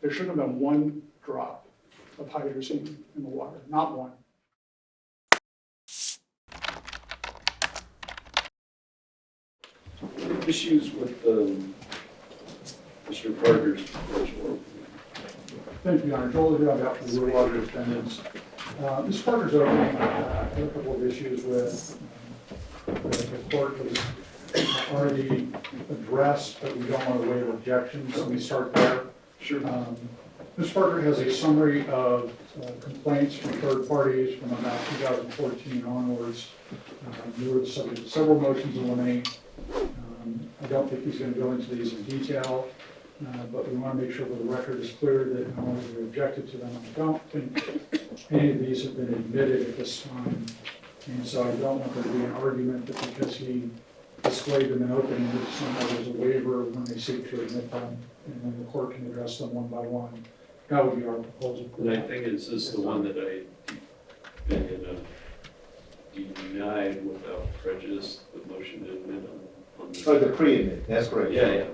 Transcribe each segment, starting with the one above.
There shouldn't have been one drop of hydrazine in the water, not one. Issues with Mr. Parker's proposal. Thank you, Your Honor. Joel Odou, on behalf of the Will Water Defendants. Mr. Parker's opening had a couple of issues with the court has already addressed, but we don't want to waive objections, so we start there. Sure. Mr. Parker has a summary of complaints from third parties from about 2014 onwards. There were subject to several motions in limine. I don't think he's going to go into these in detail, but we want to make sure that the record is clear that not only we objected to them, I don't think any of these have been admitted at this time. And so I don't want there to be an argument that because he displayed them in opening, that somehow there's a waiver when they seek to admit them, and then the court can address them one by one. That would be our proposal. And I think it's this the one that I denied without prejudice, the motion to admit on the. Oh, the pre-admit, that's correct. Yeah,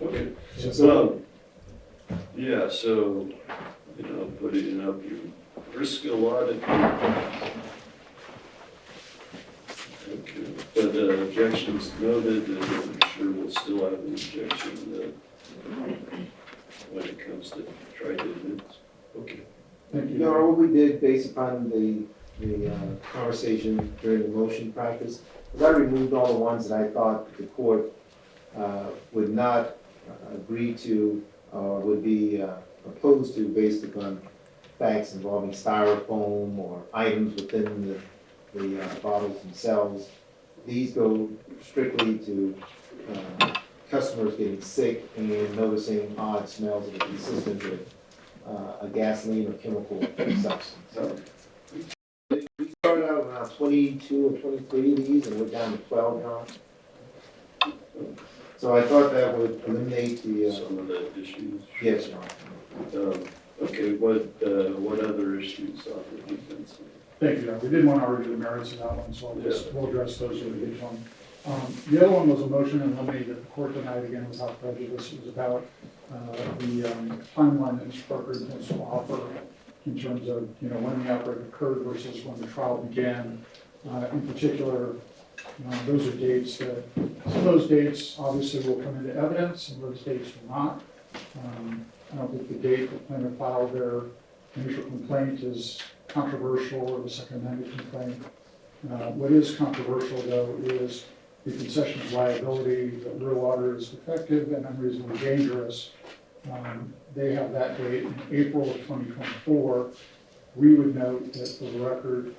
okay. So, Yeah, so, putting up your risk a lot if you. Okay, but objections noted, and I'm sure we'll still have an objection when it comes to try to admit. Okay. Thank you. you know, what we did based upon the conversation during the motion practice, is I removed all the ones that I thought the court would not agree to or would be opposed to based upon facts involving styrofoam or items within the bottles themselves. These go strictly to customers getting sick and noticing odd smells that are consistent with a gasoline or chemical substance. So we started out around 22 or 23 of these and went down to 12 now. So I thought that would eliminate the Some of the issues. yes, Your Honor. Okay, what other issues on the defense? Thank you. We didn't want to argue the merits of that one, so we'll address those in each one. The other one was a motion in limine that the court denied again without prejudice. It was about the timeline that Mr. Parker intends to offer in terms of when the outbreak occurred versus when the trial began. In particular, those are dates that some of those dates obviously will come into evidence, and those dates will not. I don't think the date that plaintiff filed their initial complaint is controversial, or the second amendment complaint. What is controversial, though, is the concession of liability that real water is defective and unreasonably dangerous. They have that date in April of 2024. We would note that for the record,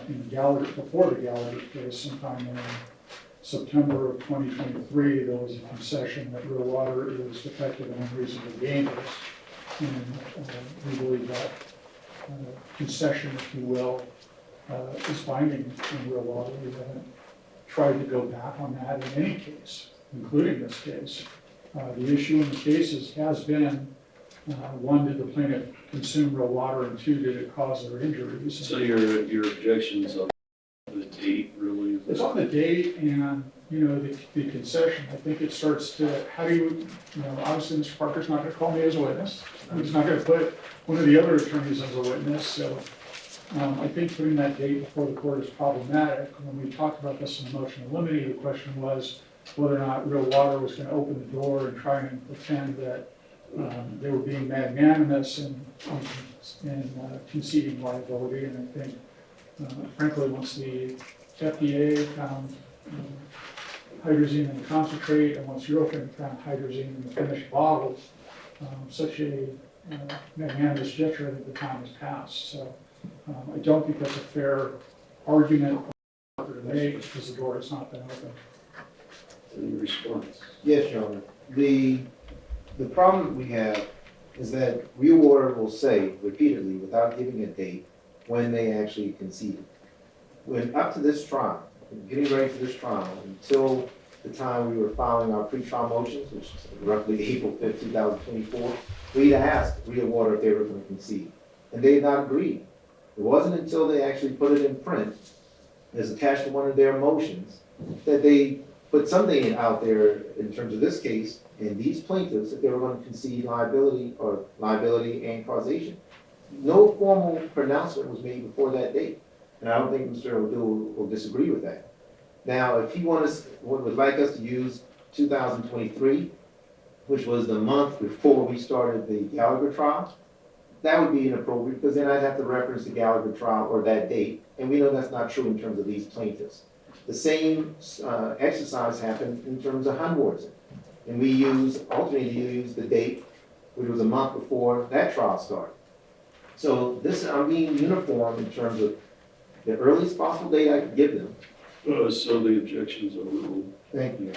in Gallagher, before the Gallagher case, sometime in September of 2023, there was a concession that real water is defective and unreasonably dangerous. And we believe that concession, if you will, is binding in real water. We haven't tried to go back on that in any case, including this case. The issue in the cases has been, one, did the plaintiff consume real water, and two, did it cause their injuries? So your objections on the date really? It's on the date and, the concession. I think it starts to, how do you, obviously Mr. Parker's not going to call me as a witness. He's not going to put one of the other attorneys as a witness. So I think putting that date before the court is problematic. When we talked about this in the motion to eliminate, the question was whether or not real water was going to open the door and try and pretend that they were being magnanimous in conceding liability. And I think, frankly, once the FDA found hydrazine in the concentrate, and once Eurofin found hydrazine in the finished bottles, such a magnanimous gesture, I think the time has passed. So I don't think that's a fair argument to make because the door has not been opened. Any response? Yes, Your Honor. The problem that we have is that real water will say repeatedly, without giving a date, when they actually conceded. When up to this trial, getting ready for this trial, until the time we were filing our pre-trial motions, which is roughly April 5th, 2024, we asked real water if they were going to concede, and they had not agreed. It wasn't until they actually put it in print, as attached to one of their motions, that they put something out there in terms of this case, and these plaintiffs, that they were gonna concede liability or liability and causation. No formal pronouncement was made before that date, and I don't think Mr. Odou will disagree with that. Now, if he would like us to use 2023, which was the month before we started the Gallagher trial, that would be inappropriate, because then I'd have to reference the Gallagher trial or that date, and we know that's not true in terms of these plaintiffs. The same exercise happened in terms of Hunwartzen, and we ultimately used the date, which was a month before that trial started. So this, I'm being uniform in terms of the earliest possible date I could give them. So the objection's overruled. Thank you.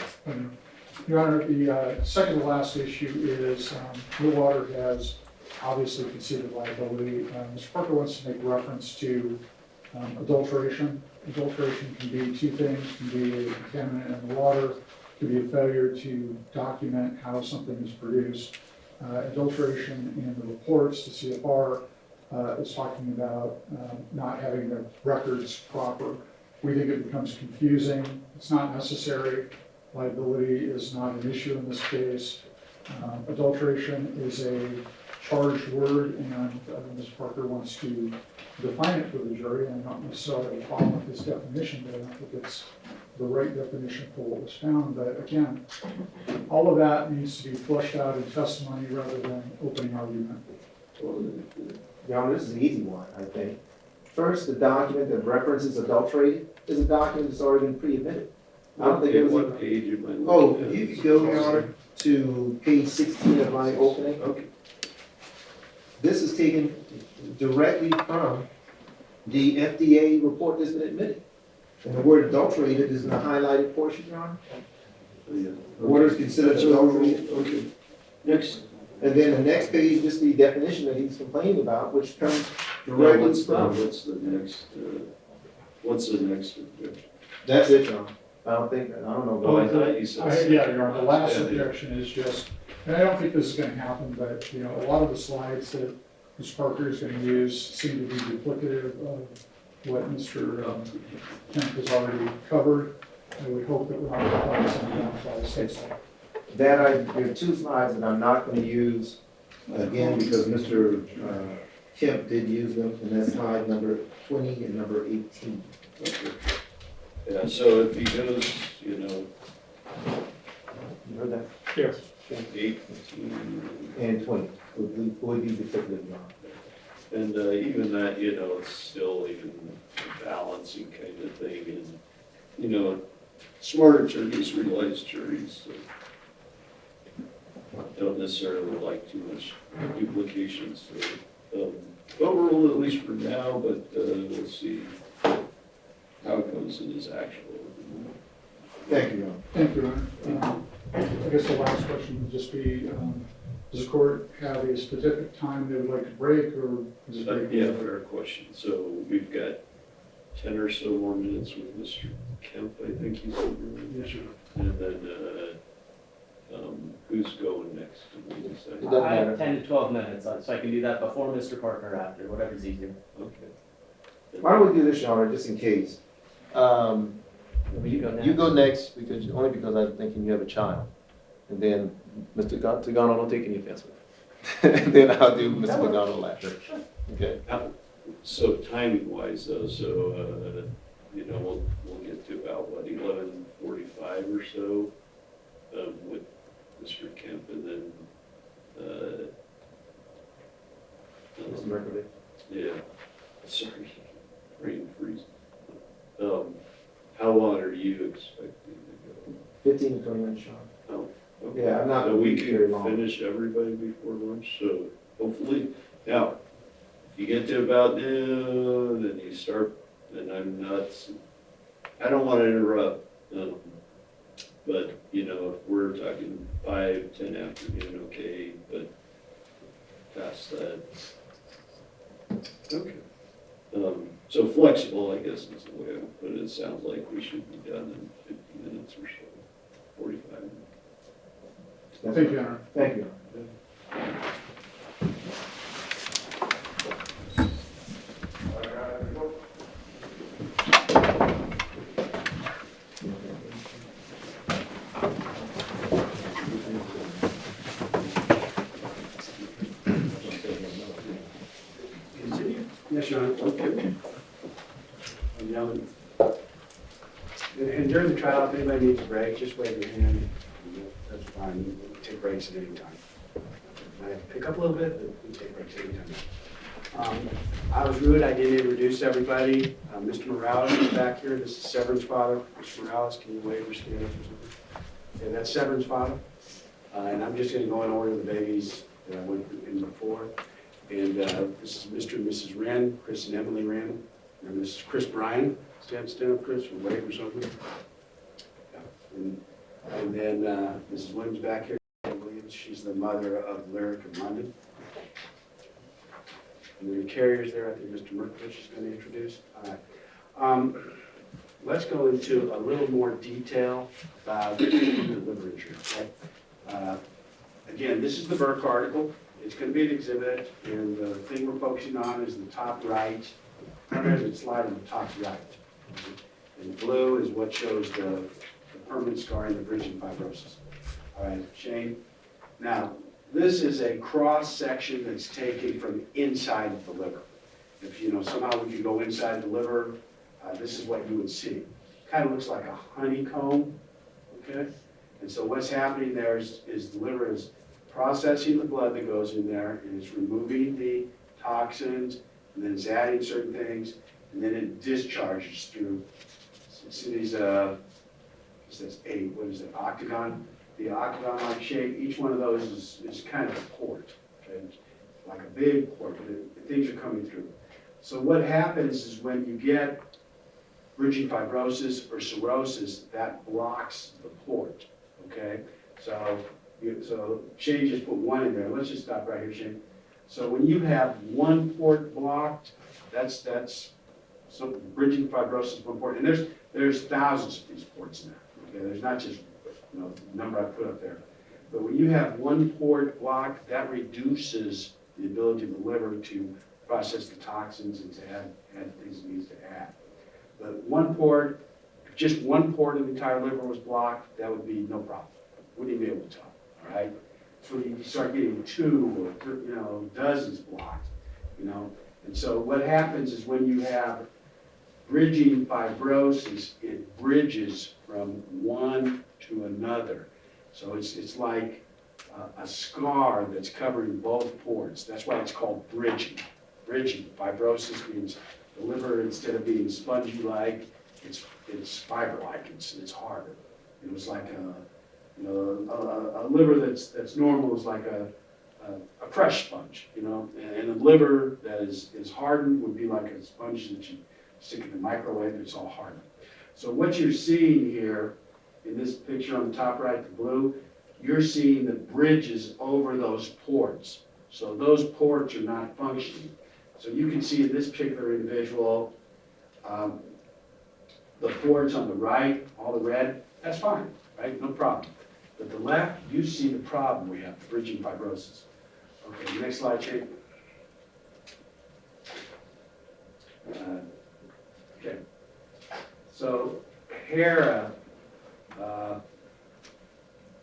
Your Honor, the second to last issue is Bluewater has obviously conceded liability. Mr. Parker wants to make reference to adulteration. Adulteration can be two things, can be a contaminant in the water, can be a failure to document how something is produced. Adulteration in the reports, the CFR is talking about not having the records proper. We think it becomes confusing. It's not necessary. Liability is not an issue in this case. Adulteration is a charged word, and Ms. Parker wants to define it for the jury, and not necessarily follow with this definition, but I don't think it's the right definition for what was found. But again, all of that needs to be flushed out in testimony rather than opening argument. Your Honor, this is an easy one, I think. First, the document that references adulterated is a document that's already been pre-admitted. I don't think it was. What page am I looking at? Oh, if you could go, Your Honor, to page 16 of my opening. Okay. This is taken directly from the FDA report that's been admitted. And the word adulterated is in the highlighted portion, Your Honor. Yeah. Water is considered adulterated. Okay. Next. And then the next page, just the definition that he's complaining about, which comes Well, directly what's from. what's the next objection? That's it, Your Honor. I don't know. Oh, I thought you said. Yeah, Your Honor, the last Yeah, yeah. objection is just, and I don't think this is gonna happen, but, you know, a lot of the slides that Ms. Parker is gonna use seem to be duplicative of what Mr. Kemp has already covered. I would hope that we're not going to find something else. There are two slides that I'm not going to use, again, because Mr. Kemp did use them, and that's slide number 20 and number 18. Okay. Yeah, so if he goes, you know, You heard that? Yes. 18, And 20 would be definitive, Your Honor. and even that, you know, it's still even a balancing kind of thing, and, you know, smarter attorneys realize juries don't necessarily like too much duplication, so, overall, at least for now, but we'll see how it goes in his actual. Thank you, Your Honor. Thank you, Your Honor. I guess the last question would just be, does the court have a specific time they would like to break, or is it break? Yeah, fair question. So we've got 10 or so more minutes with Mr. Kemp, I think he's over. Yes, sir. And then, who's going next? Did we decide? It doesn't I have matter. 10 to 12 minutes, so I can do that before Mr. Parker or after, whatever's easier. Okay. Why don't we do this, Your Honor, just in case? You go next. You go next, only because I'm thinking you have a child. And then Mr. Tagano, don't take any offense with it. And then I'll do Mr. Tagano last. Okay? So timing wise though, so, you know, we'll get to about, what, 11:45 or so, with Mr. Kemp, and then, Mr. Mirkovich? yeah, sorry, brain freeze. How long are you expecting to go? 15 to 20 minutes, Your Honor. Oh, okay. Yeah, I'm not So we very can long. finish everybody before lunch, so hopefully, now, if you get to about noon and you start, and I'm not, I don't want to interrupt, but, you know, if we're talking 5, 10 afternoon, okay, but past that. Okay. So flexible, I guess is the way I would put it. It sounds like we should be done in 50 minutes or so, 45 minutes. That's Thank you, right. Your Honor. Thank you. Yes, Your Honor. I'm yelling. And during the trial, if anybody needs a break, just wave your hand. That's fine. We'll take breaks at any time. I have to pick up a little bit, but we take breaks at any time. I was rude. I didn't introduce everybody. Mr. Morales is back here. This is Severin's father. Mr. Morales, can you wave or stand up or something? Okay, that's Severin's father. And I'm just going to go in order of the babies that I went in before. And this is Mr. and Mrs. Wren, Chris and Emily Wren. And this is Chris Bryan. Stand up, Chris, or wave or something. Yeah. And then Mrs. Williams back here. Williams, she's the mother of Lyric in London. And the carriers there, I think Mr. Mirkovich is going to introduce. All right. Let's go into a little more detail about the liver injury. Okay? Again, this is the Burke article. It's going to be an exhibit, and the thing we're focusing on is the top right. There's a slide on the top right. And blue is what shows the permanent scarring, the bridging fibrosis. All right, Shane. Now, this is a cross section that's taken from inside of the liver. If somehow we could go inside the liver, this is what you would see. Kind of looks like a honeycomb. Okay. And so what's happening there is the liver is processing the blood that goes in there, and it's removing the toxins, and then it's adding certain things, and then it discharges through. See these, it says what is it, octagon? The octagon-like shape, each one of those is kind of a port, okay? Like a big port, but things are coming through. So what happens is when you get bridging fibrosis or cirrhosis, that blocks the port, okay? So Shane just put one in there. Let's just stop right here, Shane. So when you have one port blocked, that's so bridging fibrosis one port, and there's thousands of these ports now. Okay, there's not just the number I put up there, but when you have one port blocked, that reduces the ability of the liver to process the toxins and to add things it needs to add. But one port, if just one port of the entire liver was blocked, that would be no problem. Wouldn't even be able to tell. All right. So you start getting 2 or dozens blocked, And so what happens is when you have bridging fibrosis, it bridges from one to another. So it's like a scar that's covering both ports. That's why it's called bridging. Bridging. Fibrosis means the liver, instead of being spongy-like, it's fiber-like. It's harder. It was like a liver that's normal is like a crushed sponge, and a liver that is hardened would be like a sponge that you stick in the microwave, it's all hardened. So what you're seeing here in this picture on the top right, the blue, you're seeing the bridges over those ports. So those ports are not functioning. So you can see in this particular individual, the ports on the right, all the red, that's fine, right? No problem. But the left, you see the problem we have, bridging fibrosis. Okay, next slide, Shane. Okay, so HERA,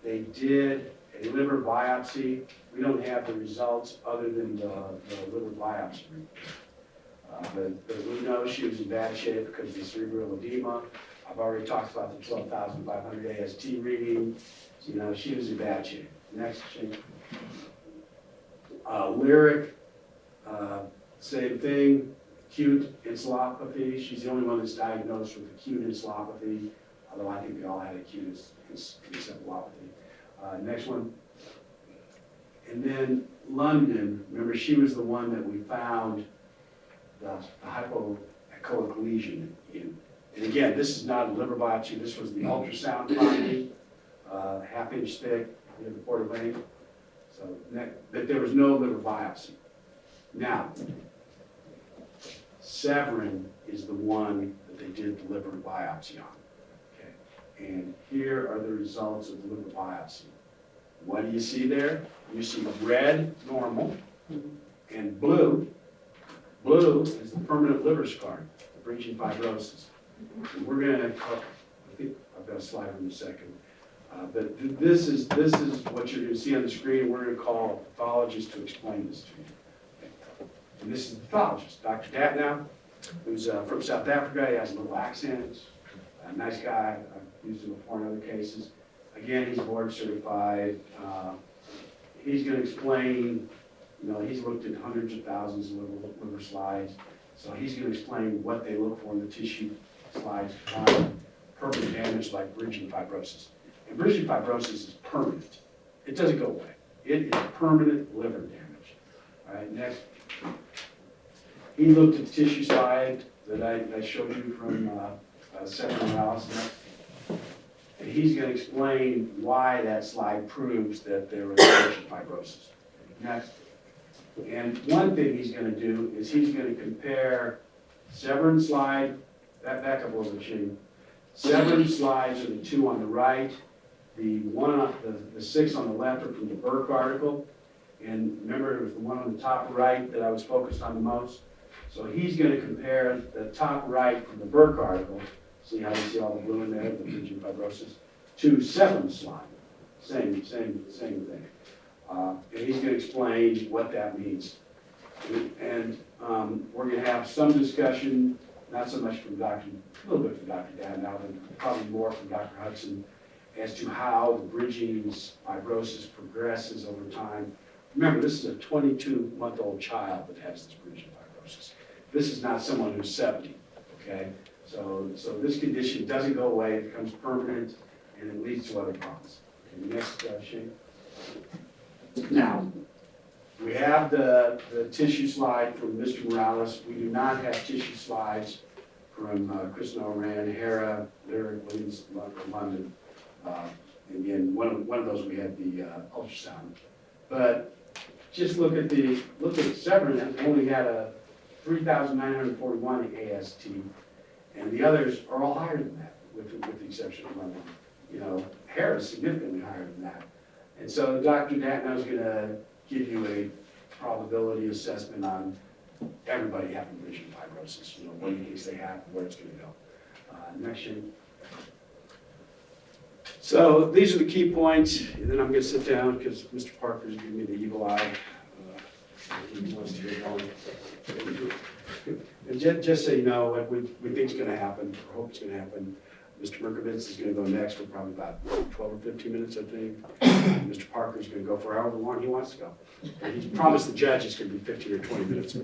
they did a liver biopsy. We don't have the results other than the liver biopsy. But we know she was in bad shape because of the cerebral edema. I've already talked about the 12,500 AST reading. She was in bad shape. Next, Shane. Lyric, same thing, acute encephalopathy. She's the only one that's diagnosed with acute encephalopathy, although I think they all had acute encephalopathy. Next one. And then London, remember she was the one that we found the hypoechoic lesion in. And again, this is not a liver biopsy, this was the ultrasound finding, half-inch thick near the port of vein. So that there was no liver biopsy. Now, Severin is the one that they did the liver biopsy on. Okay, and here are the results of the liver biopsy. What do you see there? You see red, normal, and blue. Blue is the permanent liver scar, the bridging fibrosis. And we're going to, I think I've got a slide in a second. But this is what you're going to see on the screen. We're going to call a pathologist to explain this to you. And this is the pathologist, Dr. Datnow, who's from South Africa. He has a little accent, a nice guy. I've used him before in other cases. Again, he's board certified. He's going to explain, he's looked at hundreds of thousands of liver slides. So he's going to explain what they look for in the tissue slides to find permanent damage like bridging fibrosis. And bridging fibrosis is permanent. It doesn't go away. It is permanent liver damage. All right, next. He looked at the tissue slide that I showed you from Senator Morales. And he's going to explain why that slide proves that there was bridging fibrosis. Next. And one thing he's going to do is he's going to compare Severn slide, that back up a little bit, Shane. Severn slides are the two on the right. The one on the 6 on the left are from the Burke article. And remember, it was the one on the top right that I was focused on the most. So he's going to compare the top right from the Burke article, see how you see all the blue in there, the bridging fibrosis, to Severn slide. Same thing. And he's going to explain what that means. And we're going to have some discussion, not so much from a little bit from Dr. Datnow, but probably more from Dr. Hudson, as to how the bridging fibrosis progresses over time. Remember, this is a 22-month-old child that has this bridging fibrosis. This is not someone who's 70, okay? So this condition doesn't go away, it becomes permanent, and it leads to other problems. Okay, next, Shane. Now, we have the tissue slide from Mr. Morales. We do not have tissue slides from Kristen O'Ran, Hera, Lyric, Williams, London. And again, one of those we had the ultrasound. But just look at Severn, it only had a 3,941 AST, and the others are all higher than that, with the exception of London. Hera is significantly higher than that. And so Dr. Datnow is going to give you a probability assessment on everybody having bridging fibrosis, what in case they have, where it's going to go. Next year. So these are the key points, and then I'm going to sit down because Mr. Parker is giving me the evil eye. He wants to get going. And just so you know, what we think is going to happen, or hope it's going to happen, Mr. Mirkovich is going to go next for probably about 12 or 15 minutes, I think. And Mr. Parker is going to go for however long he wants to go. And he's promised the judge it's going to be 15 or 20 minutes.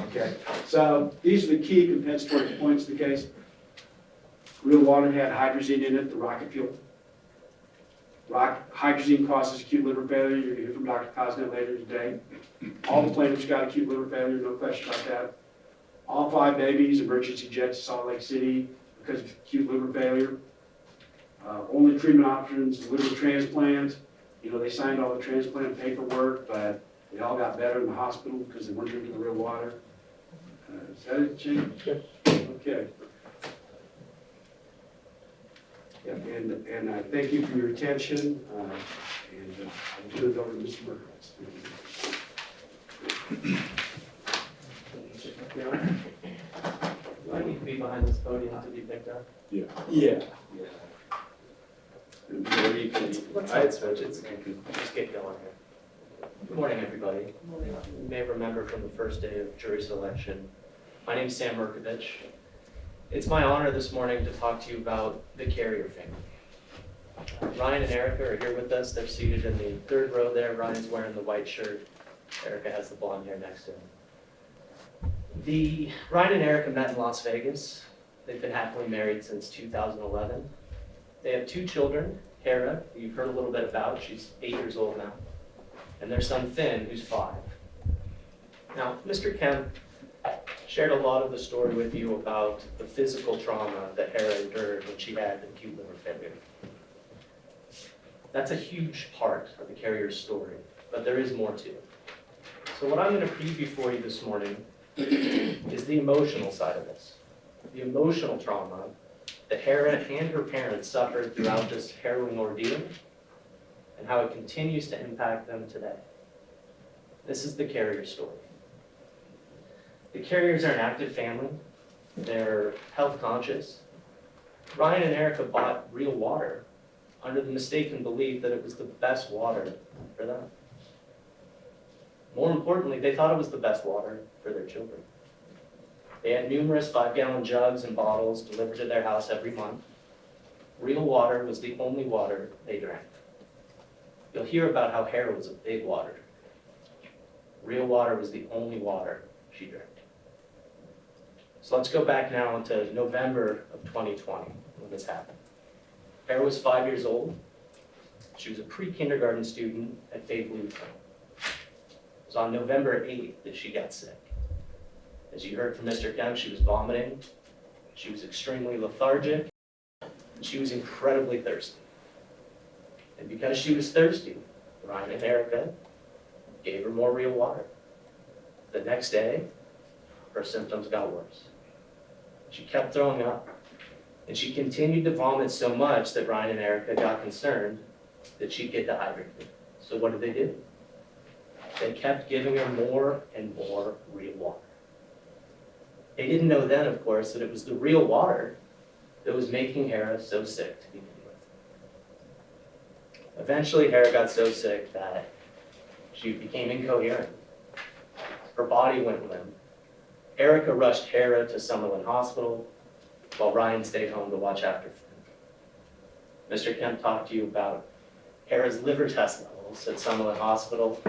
Okay, so these are the key compensatory points of the case. Real water had hydrazine in it, the rocket fuel. Hydrazine causes acute liver failure. You're going to hear from Dr. Kosmet later today. All the plaintiffs got acute liver failure, no question about that. All 5 babies emergency jet to Salt Lake City because of acute liver failure. Only treatment options, liver transplant. They signed all the transplant paperwork, but they all got better in the hospital because they weren't drinking the real water. Is that it, Jane? Okay. And I thank you for your attention, and I'll turn it over to Mr. Mirkovich. Do I need to be behind this podium to be picked up? Yeah. Let's not switch, let's just get going here. Good morning, everybody. You may remember from the first day of jury selection, my name's Sam Mirkovich. It's my honor this morning to talk to you about the Carrier family. Ryan and Erica are here with us. They're seated in the 3rd row there. Ryan's wearing the white shirt. Erica has the blonde hair next to him. Ryan and Erica met in Las Vegas. They've been happily married since 2011. They have 2 children, Hera, who you've heard a little bit about. She's 8 years old now. And their son, Finn, who's 5. Now, Mr. Kemp shared a lot of the story with you about the physical trauma that Hera endured when she had acute liver failure. That's a huge part of the Carrier's story, but there is more to it. So what I'm going to preview for you this morning is the emotional side of this. The emotional trauma that Hera and her parents suffered throughout this harrowing ordeal, and how it continues to impact them today. This is the Carrier story. The Carriers are an active family. They're health conscious. Ryan and Erica bought real water under the mistaken belief that it was the best water for them. More importantly, they thought it was the best water for their children. They had numerous 5-gallon jugs and bottles delivered to their house every month. Real water was the only water they drank. You'll hear about how Hera was a big water drinker. Real water was the only water she drank. So let's go back now to November of 2020 when this happened. Hera was 5 years old. She was a pre-kindergarten student at Faith Lutheran. It was on November 8th that she got sick. As you heard from Mr. Kemp, she was vomiting, she was extremely lethargic, and she was incredibly thirsty. And because she was thirsty, Ryan and Erica gave her more real water. The next day, her symptoms got worse. She kept throwing up, and she continued to vomit so much that Ryan and Erica got concerned that she'd get dehydrated. So what did they do? They kept giving her more and more real water. They didn't know then, of course, that it was the real water that was making Hera so sick to begin with. Eventually, Hera got so sick that she became incoherent. Her body went limp. Erica rushed Hera to Summerlin Hospital, while Ryan stayed home to watch after Finn. Mr. Kemp talked to you about Hera's liver test levels at Summerlin Hospital.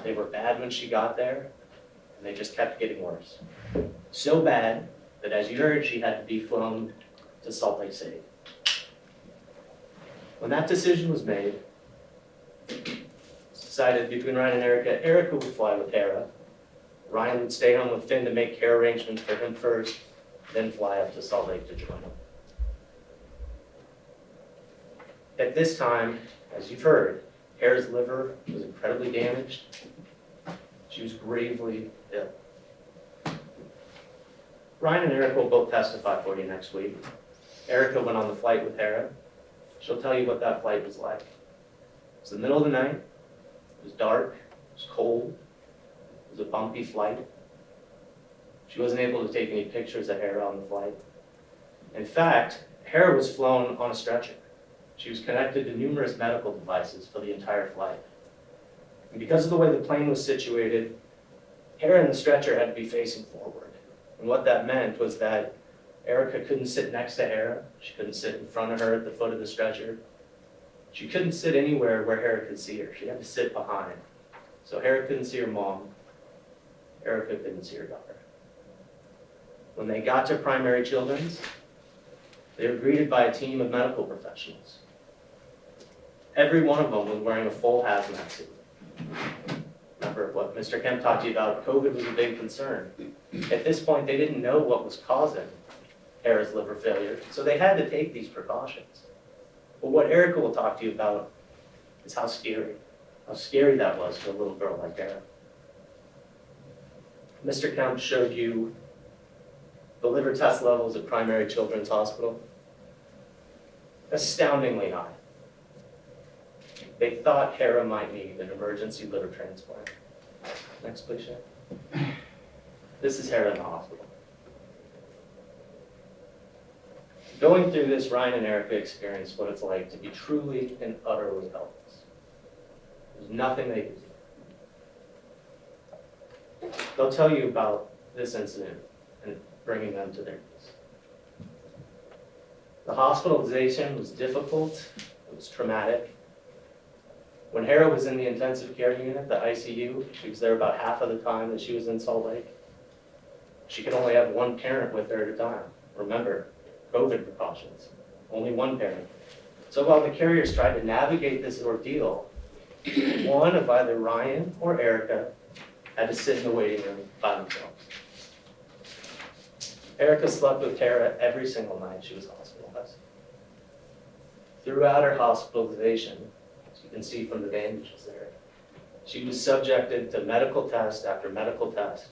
They were bad when she got there, and they just kept getting worse. So bad that, as you heard, she had to be flown to Salt Lake City. When that decision was made, it's decided between Ryan and Erica would fly with Hera. Ryan would stay home with Finn to make care arrangements for him first, then fly up to Salt Lake to join him. At this time, as you've heard, Hera's liver was incredibly damaged. She was gravely ill. Ryan and Erica will both testify for you next week. Erica went on the flight with Hera. She'll tell you what that flight was like. It was the middle of the night. It was dark. It was cold. It was a bumpy flight. She wasn't able to take any pictures of Hera on the flight. In fact, Hera was flown on a stretcher. She was connected to numerous medical devices for the entire flight. And because of the way the plane was situated, Hera and the stretcher had to be facing forward. And what that meant was that Erica couldn't sit next to Hera. She couldn't sit in front of her at the foot of the stretcher. She couldn't sit anywhere where Hera could see her. She had to sit behind. So Hera couldn't see her mom. Erica couldn't see her daughter. When they got to Primary Children's, they were greeted by a team of medical professionals. Every one of them was wearing a full hazmat suit. Remember what Mr. Kemp talked to you about, COVID was a big concern. At this point, they didn't know what was causing Hera's liver failure, so they had to take these precautions. But what Erica will talk to you about is how scary that was for a little girl like Hera. Mr. Kemp showed you the liver test levels at Primary Children's Hospital. Astoundingly high. They thought Hera might need an emergency liver transplant. Next, please, Shay. This is Hera in the hospital. Going through this, Ryan and Erica experienced what it's like to be truly and utterly helpless. There's nothing they could do. They'll tell you about this incident and bringing them to their knees. The hospitalization was difficult, it was traumatic. When Hera was in the intensive care unit, the ICU, she was there about half of the time that she was in Salt Lake. She could only have one parent with her at a time. Remember, COVID precautions, only one parent. So while the carriers tried to navigate this ordeal, one of either Ryan or Erica had to sit in the waiting room by themselves. Erica slept with Hera every single night she was hospitalized. Throughout her hospitalization, as you can see from the bandages there, she was subjected to medical test after medical test.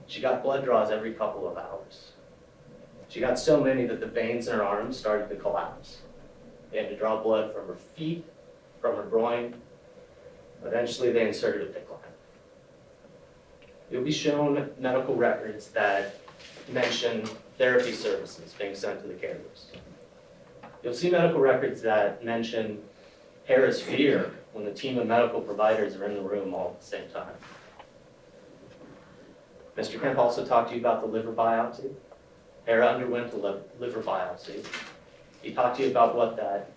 She got blood draws every couple of hours. She got so many that the veins in her arms started to collapse. They had to draw blood from her feet, from her groin. Eventually, they inserted a PICC line. You'll be shown medical records that mention therapy services being sent to the carriers. You'll see medical records that mention Hera's fear when the team of medical providers are in the room all at the same time. Mr. Kemp also talked to you about the liver biopsy. Hera underwent the liver biopsy. He talked to you about what that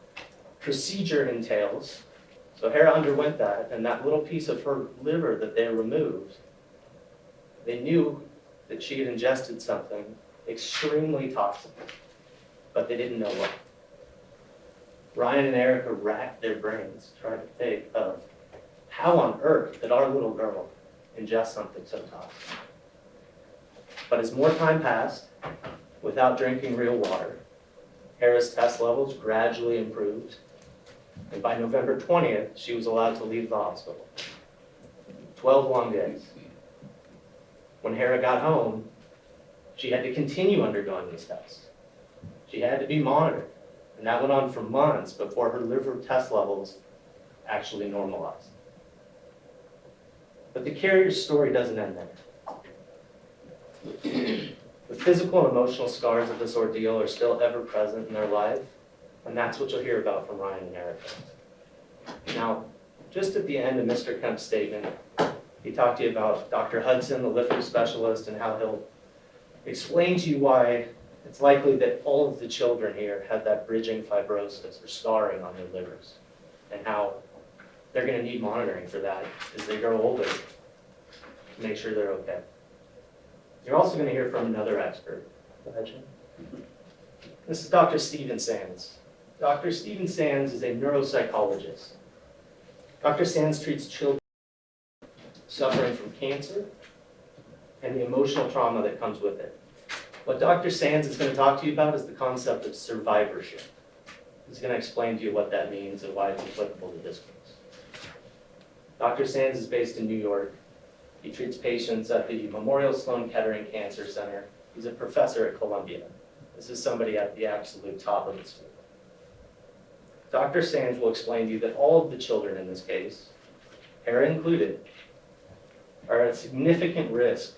procedure entails. So Hera underwent that, and that little piece of her liver that they removed, they knew that she had ingested something extremely toxic, but they didn't know what. Ryan and Erica racked their brains trying to think of how on earth did our little girl ingest something so toxic. But as more time passed, without drinking real water, Hera's test levels gradually improved, and by November 20th, she was allowed to leave the hospital. 12 long days. When Hera got home, she had to continue undergoing these tests. She had to be monitored, and that went on for months before her liver test levels actually normalized. But the carrier's story doesn't end there. The physical and emotional scars of this ordeal are still ever present in their life, and that's what you'll hear about from Ryan and Erica. Now, just at the end of Mr. Kemp's statement, he talked to you about Dr. Hudson, the liver specialist, and how he'll explain to you why it's likely that all of the children here had that bridging fibrosis or scarring on their livers, and how they're going to need monitoring for that as they grow older to make sure they're okay. You're also going to hear from another expert. Go ahead, Jim. This is Dr. Stephen Sands. Dr. Stephen Sands is a neuropsychologist. Dr. Sands treats children suffering from cancer and the emotional trauma that comes with it. What Dr. Sands is going to talk to you about is the concept of survivorship. He's going to explain to you what that means and why it's applicable to this case. Dr. Sands is based in New York. He treats patients at the Memorial Sloan Kettering Cancer Center. He's a professor at Columbia. This is somebody at the absolute top of his field. Dr. Sands will explain to you that all of the children in this case, Hera included, are at significant risk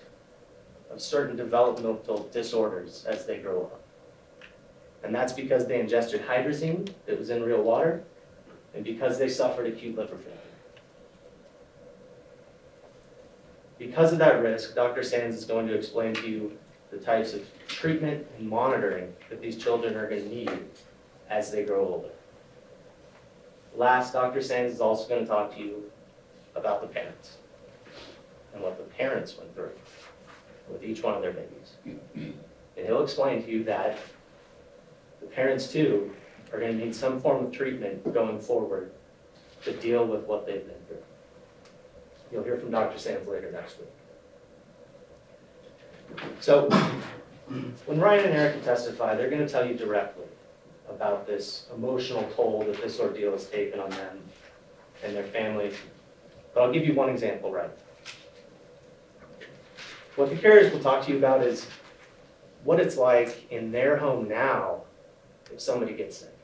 of certain developmental disorders as they grow up. And that's because they ingested hydrazine that was in real water, and because they suffered acute liver failure. Because of that risk, Dr. Sands is going to explain to you the types of treatment and monitoring that these children are going to need as they grow older. Last, Dr. Sands is also going to talk to you about the parents and what the parents went through with each one of their babies. And he'll explain to you that the parents too are going to need some form of treatment going forward to deal with what they've been through. You'll hear from Dr. Sands later next week. So, when Ryan and Erica testify, they're going to tell you directly about this emotional toll that this ordeal has taken on them and their families. But I'll give you one example right now. What the carriers will talk to you about is what it's like in their home now if somebody gets sick.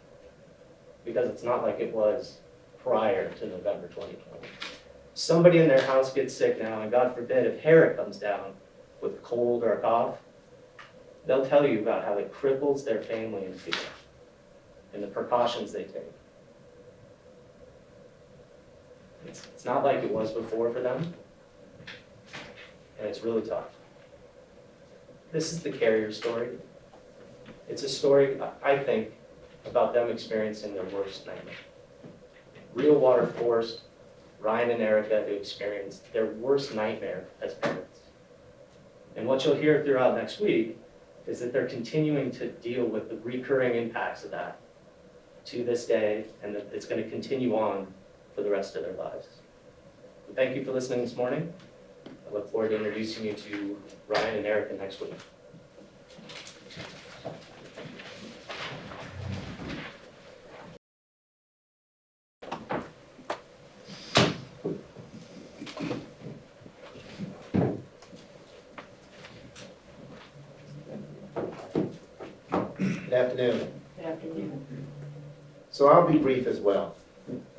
Because it's not like it was prior to November 2020. Somebody in their house gets sick now, and God forbid, if Hera comes down with a cold or a cough, they'll tell you about how it cripples their family in fear and the precautions they take. It's not like it was before for them, and it's really tough. This is the carrier story. It's a story, I think, about them experiencing their worst nightmare. Real water forced Ryan and Erica to experience their worst nightmare as parents. And what you'll hear throughout next week is that they're continuing to deal with the recurring impacts of that to this day, and that it's going to continue on for the rest of their lives. So thank you for listening this morning. I look forward to introducing you to Ryan and Erica next week. Good afternoon. Good afternoon. So I'll be brief as well.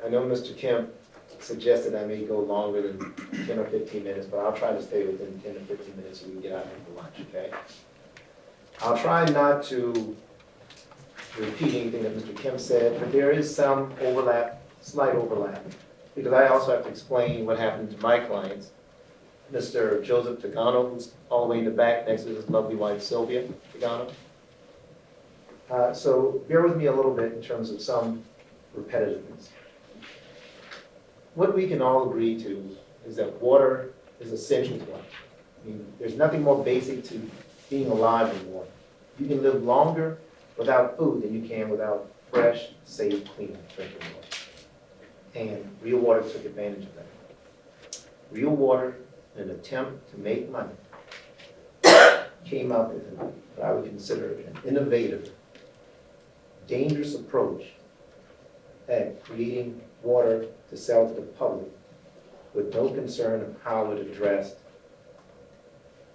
I know Mr. Kemp suggested I may go longer than 10 or 15 minutes, but I'll try to stay within 10 or 15 minutes so we can get out of here for lunch, okay? I'll try not to repeat anything that Mr. Kemp said, but there is some overlap, slight overlap because I also have to explain what happened to my clients. Mr. Joseph Tagano, who's all the way in the back next to his lovely wife Sylvia Tagano. So bear with me a little bit in terms of some repetitiveness. What we can all agree to is that water is essential to life. I mean, there's nothing more basic to being alive than water. You can live longer without food than you can without fresh, safe, clean drinking water. And Real Water took advantage of that. Real Water, in an attempt to make money, came up with what I would consider an innovative, dangerous approach at creating water to sell to the public with no concern of how it addressed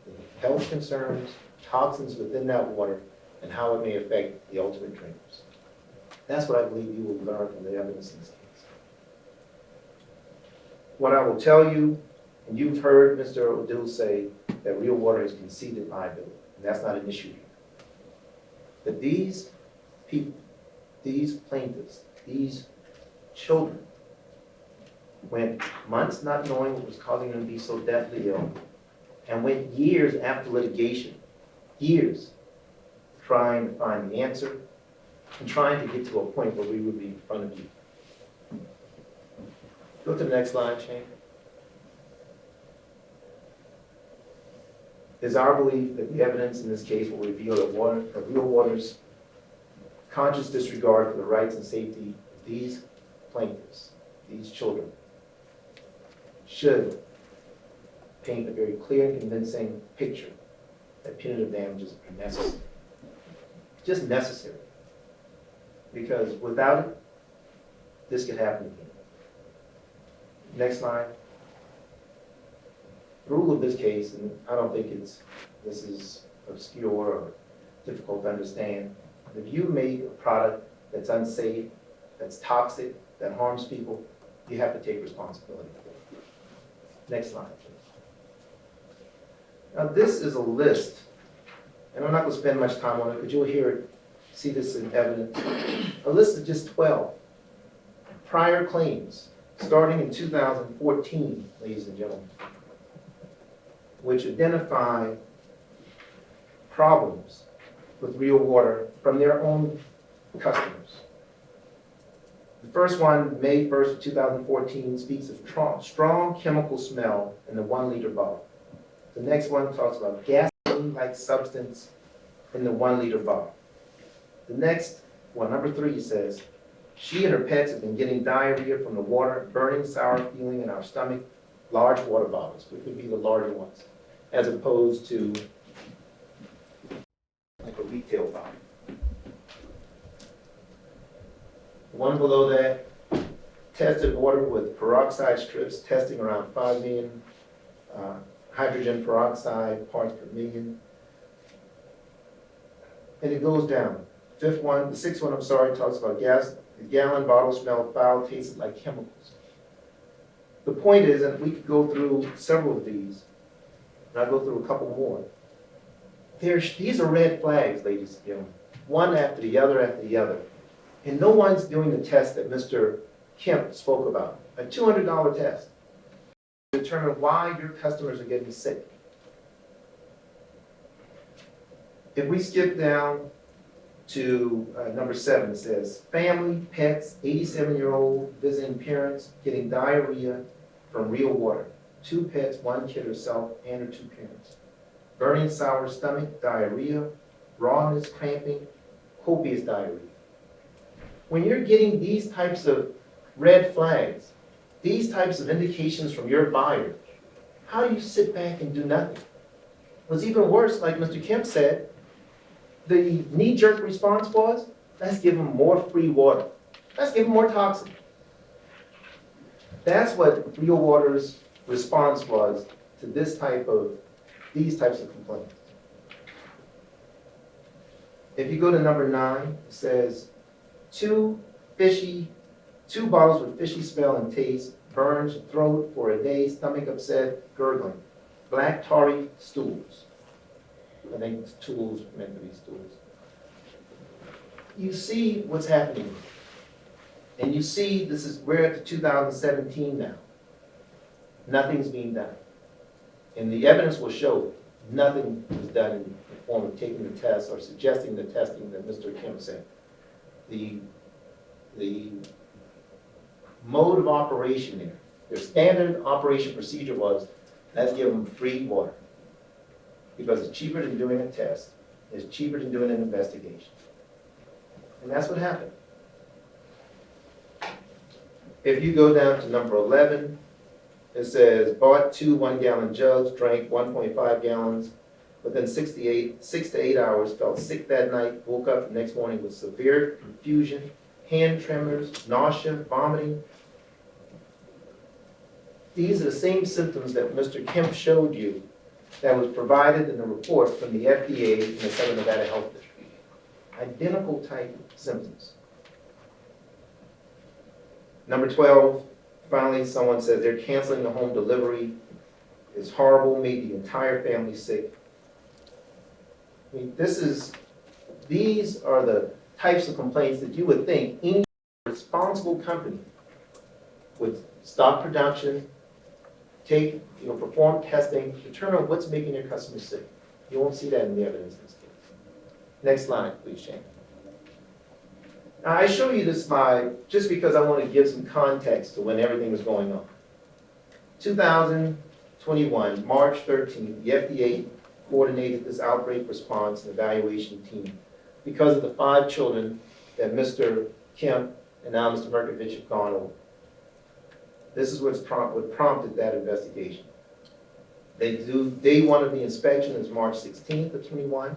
the health concerns, toxins within that water, and how it may affect the ultimate drinkers. That's what I believe you will learn from the evidence in this case. What I will tell you, and you've heard Mr. Odou say that Real Water has conceded liability, and that's not an issue here. But these people, these plaintiffs, these children, went months not knowing what was causing them to be so deathly ill, and went years after litigation, years, trying to find the answer, and trying to get to a point where we would be in front of you. Go to the next slide, Shane. It is our belief that the evidence in this case will reveal that Real Water's conscious disregard for the rights and safety of these plaintiffs, these children, should paint a very clear and convincing picture that punitive damages are necessary. Just necessary. Because without it, this could happen again. Next slide. The rule of this case, and I don't think this is obscure or difficult to understand. If you make a product that's unsafe, that's toxic, that harms people, you have to take responsibility for it. Next slide, please. Now this is a list, and I'm not going to spend much time on it, but you'll hear it, see this in evidence. A list of just 12 prior claims, starting in 2014, ladies and gentlemen, which identify problems with Real Water from their own customers. The first one, May 1st, 2014, speaks of strong chemical smell in the 1 liter bottle. The next one talks about gasoline-like substance in the 1 liter bottle. The next one, number 3, says, she and her pets have been getting diarrhea from the water, burning, sour feeling in our stomach, large water bottles, which would be the larger ones, as opposed to like a retail bottle. One below that, tested water with peroxide strips, testing around 5 million hydrogen peroxide parts per million. And it goes down. The 6th one, talks about the gallon bottle smelled foul, tasted like chemicals. The point is, and we could go through several of these, and I'll go through a couple more. These are red flags, ladies and gentlemen, one after the other after the other. And no one's doing the test that Mr. Kemp spoke about, a $200 test to determine why your customers are getting sick. If we skip down to number 7, it says, family, pets, 87-year-old visiting parents getting diarrhea from Real Water. 2 pets, 1 kid herself, and her 2 parents. Burning, sour stomach, diarrhea, rawness, cramping, copious diarrhea. When you're getting these types of red flags, these types of indications from your buyer, how do you sit back and do nothing? What's even worse, like Mr. Kemp said, the knee-jerk response was, let's give them more free water. Let's give them more toxin. That's what Real Water's response was to these types of complaints. If you go to number 9, it says, 2 bottles with fishy smell and taste, burns, throat for a day, stomach upset, gurgling, black tarry stools. I think stools meant to be stools. You see what's happening. And you see, we're at the 2017 now. Nothing's being done. And the evidence will show nothing was done in the form of taking the test or suggesting the testing that Mr. Kemp said. The mode of operation there, their standard operation procedure was, let's give them free water. Because it's cheaper than doing a test, it's cheaper than doing an investigation. And that's what happened. If you go down to number 11, it says, bought 2 1-gallon jugs, drank 1.5 gallons. Within 6 to 8 hours, felt sick that night, woke up the next morning with severe confusion, hand tremors, nausea, vomiting. These are the same symptoms that Mr. Kemp showed you that was provided in the report from the FDA and the Southern Nevada Health District. Identical type symptoms. Number 12, finally someone said they're canceling the home delivery. It's horrible, made the entire family sick. I mean, these are the types of complaints that you would think any responsible company would stop production, perform testing, determine what's making their customers sick. You won't see that in the evidence in this case. Next slide, please, Shane. Now, I show you this slide just because I want to give some context to when everything was going on. 2021, March 13th, the FDA coordinated this outbreak response and evaluation team because of the 5 children that Mr. Kemp and now Mr. Mirkovich have gone over. This is what prompted that investigation. Day 1 of the inspection is March 16th of 21.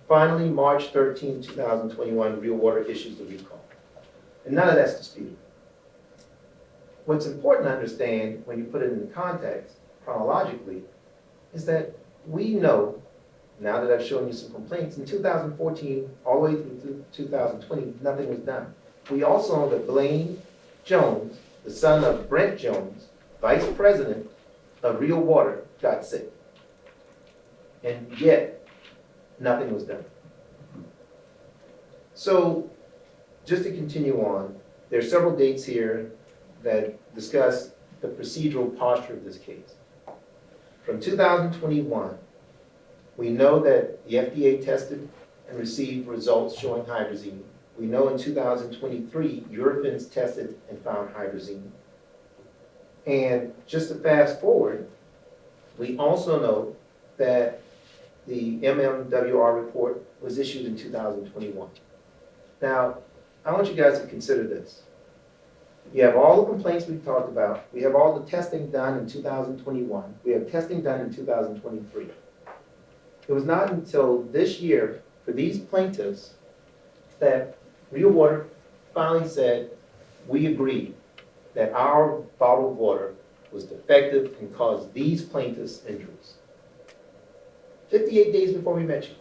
Finally, March 13th, 2021, Real Water issues the recall. And none of that's disputed. What's important to understand when you put it in context, chronologically, is that we know, now that I've shown you some complaints, in 2014, all the way through 2020, nothing was done. We also know that Blaine Jones, the son of Brent Jones, vice president of Real Water, got sick. And yet, nothing was done. So, just to continue on, there are several dates here that discuss the procedural posture of this case. From 2021, we know that the FDA tested and received results showing hydrazine. We know in 2023, Eurofins tested and found hydrazine. And just to fast forward, we also know that the MMWR report was issued in 2021. Now, I want you guys to consider this. You have all the complaints we've talked about. We have all the testing done in 2021. We have testing done in 2023. It was not until this year, for these plaintiffs, that Real Water finally said, we agree that our bottled water was defective and caused these plaintiffs injuries. 58 days before we met you.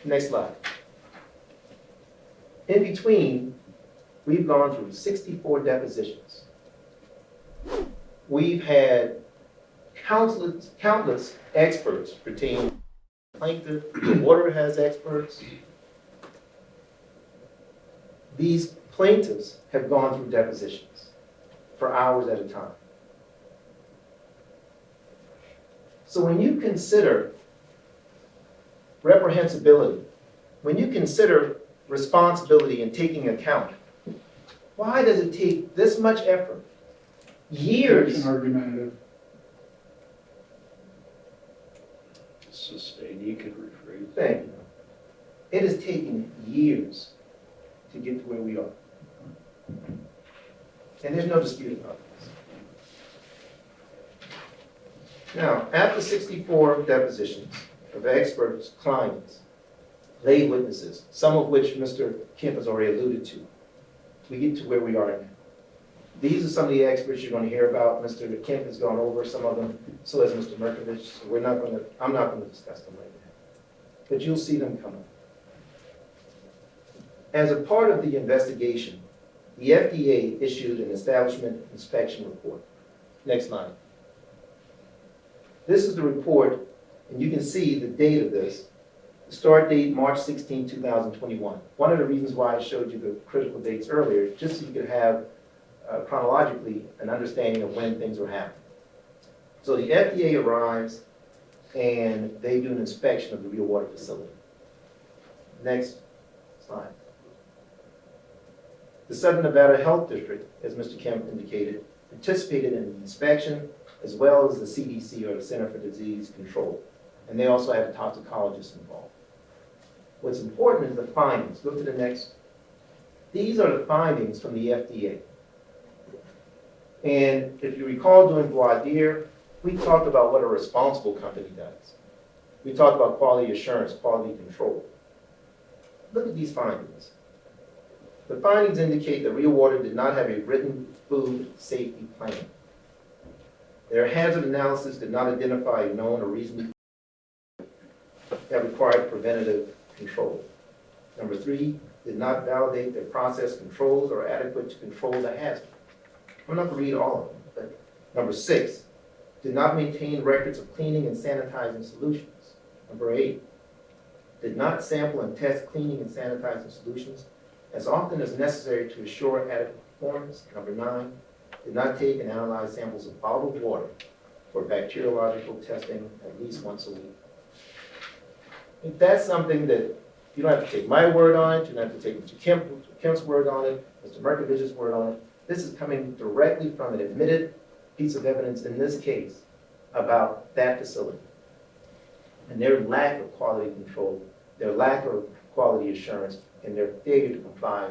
Next slide. In between, we've gone through 64 depositions. We've had countless experts pertaining to plaintiff. The water has experts. These plaintiffs have gone through depositions for hours at a time. So when you consider reprehensibility, when you consider responsibility and taking account, why does it take this much effort? Years. It's argumentative. Sustain, you can rephrase. Thank you. It has taken years to get to where we are. And there's no dispute about this. Now, after 64 depositions of experts, clients, lay witnesses, some of which Mr. Kemp has already alluded to, we get to where we are now. These are some of the experts you're going to hear about. Mr. Kemp has gone over some of them, so has Mr. Mirkovich. So I'm not going to discuss them right now. But you'll see them come up. As a part of the investigation, the FDA issued an establishment inspection report. Next slide. This is the report, and you can see the date of this. The start date, March 16, 2021. One of the reasons why I showed you the critical dates earlier, just so you could have chronologically an understanding of when things were happening. So the FDA arrives and they do an inspection of the real water facility. Next slide. The Southern Nevada Health District, as Mr. Kemp indicated, participated in the inspection as well as the CDC, or the Center for Disease Control. And they also had a toxicologist involved. What's important is the findings. Go to the next. These are the findings from the FDA. And if you recall during voir dire, we talked about what a responsible company does. We talked about quality assurance, quality control. Look at these findings. The findings indicate that Real Water did not have a written food safety plan. Their hazard analysis did not identify a known or reasonable that required preventative control. Number 3, did not validate their process controls or adequate to control the hazard. I'm not going to read all of them, but number 6, did not maintain records of cleaning and sanitizing solutions. Number 8, did not sample and test cleaning and sanitizing solutions as often as necessary to assure adequate performance. Number 9, did not take and analyze samples of bottled water for bacteriological testing at least once a week. If that's something that you don't have to take my word on it, you don't have to take Mr. Kemp's word on it, Mr. Mirkovich's word on it. This is coming directly from an admitted piece of evidence in this case about that facility and their lack of quality control, their lack of quality assurance, and their failure to comply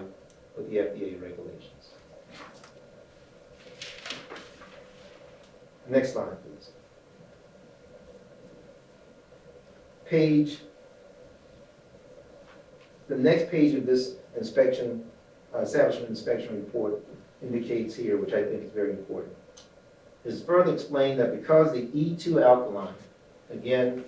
with the FDA regulations. Next slide, please. The next page of this inspection, establishment inspection report indicates here, which I think is very important. It is further explained that because the E2 alkaline, again,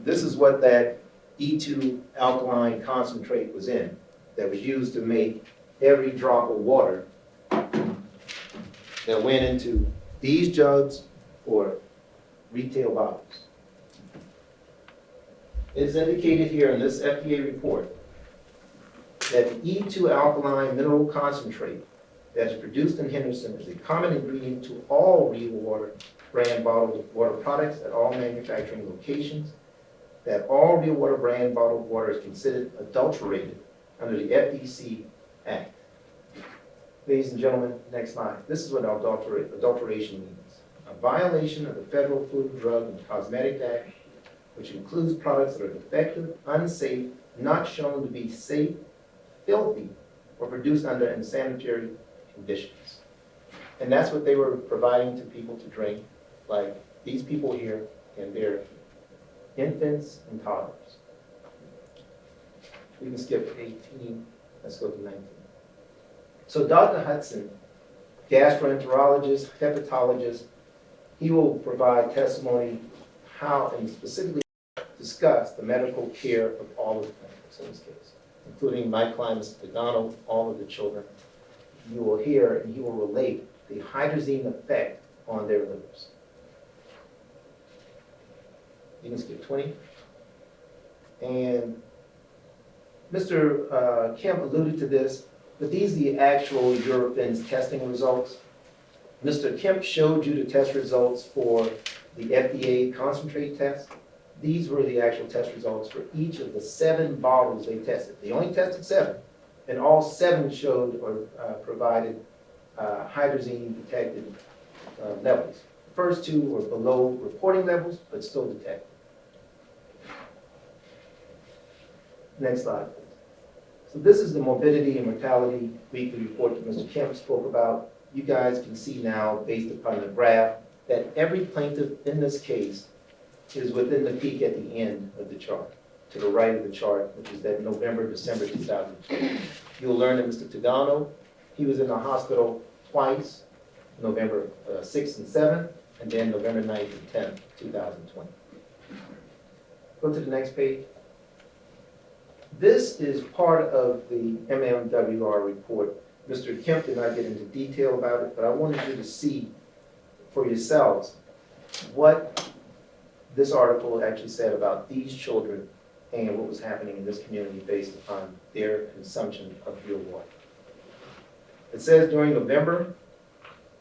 this is what that E2 alkaline concentrate was in, that was used to make every drop of water that went into these jugs or retail bottles. It's indicated here in this FDA report that the E2 alkaline mineral concentrate that is produced in Henderson is a common ingredient to all Real Water brand bottled water products at all manufacturing locations, that all Real Water brand bottled water is considered adulterated under the FDC Act. Ladies and gentlemen, next slide. This is what adulteration means. A violation of the Federal Food, Drug, and Cosmetic Act, which includes products that are defective, unsafe, not shown to be safe, filthy, or produced under unsanitary conditions. And that's what they were providing to people to drink, like these people here and their infants and toddlers. We can skip 18, let's go to 19. So Dr. Hudson, gastroenterologist, hepatologist, he will provide testimony how and specifically discuss the medical care of all of the plaintiffs in this case, including my client, Mr. O'Donnell, all of the children. You will hear and he will relate the hydrazine effect on their livers. You can skip 20. And Mr. Kemp alluded to this, but these are the actual Eurofins testing results. Mr. Kemp showed you the test results for the FDA concentrate test. These were the actual test results for each of the 7 bottles they tested. They only tested 7, and all 7 showed or provided hydrazine detected levels. The first 2 were below reporting levels, but still detected. Next slide, please. So this is the morbidity and mortality weekly report that Mr. Kemp spoke about. You guys can see now, based upon the graph, that every plaintiff in this case is within the peak at the end of the chart, to the right of the chart, which is that November, December 2020. You'll learn that Mr. Tadano, he was in the hospital twice, November 6th and 7th, and then November 9th and 10th, 2020. Go to the next page. This is part of the MMWR report. Mr. Kemp did not get into detail about it, but I wanted you to see for yourselves what this article actually said about these children and what was happening in this community based upon their consumption of real water. It says during November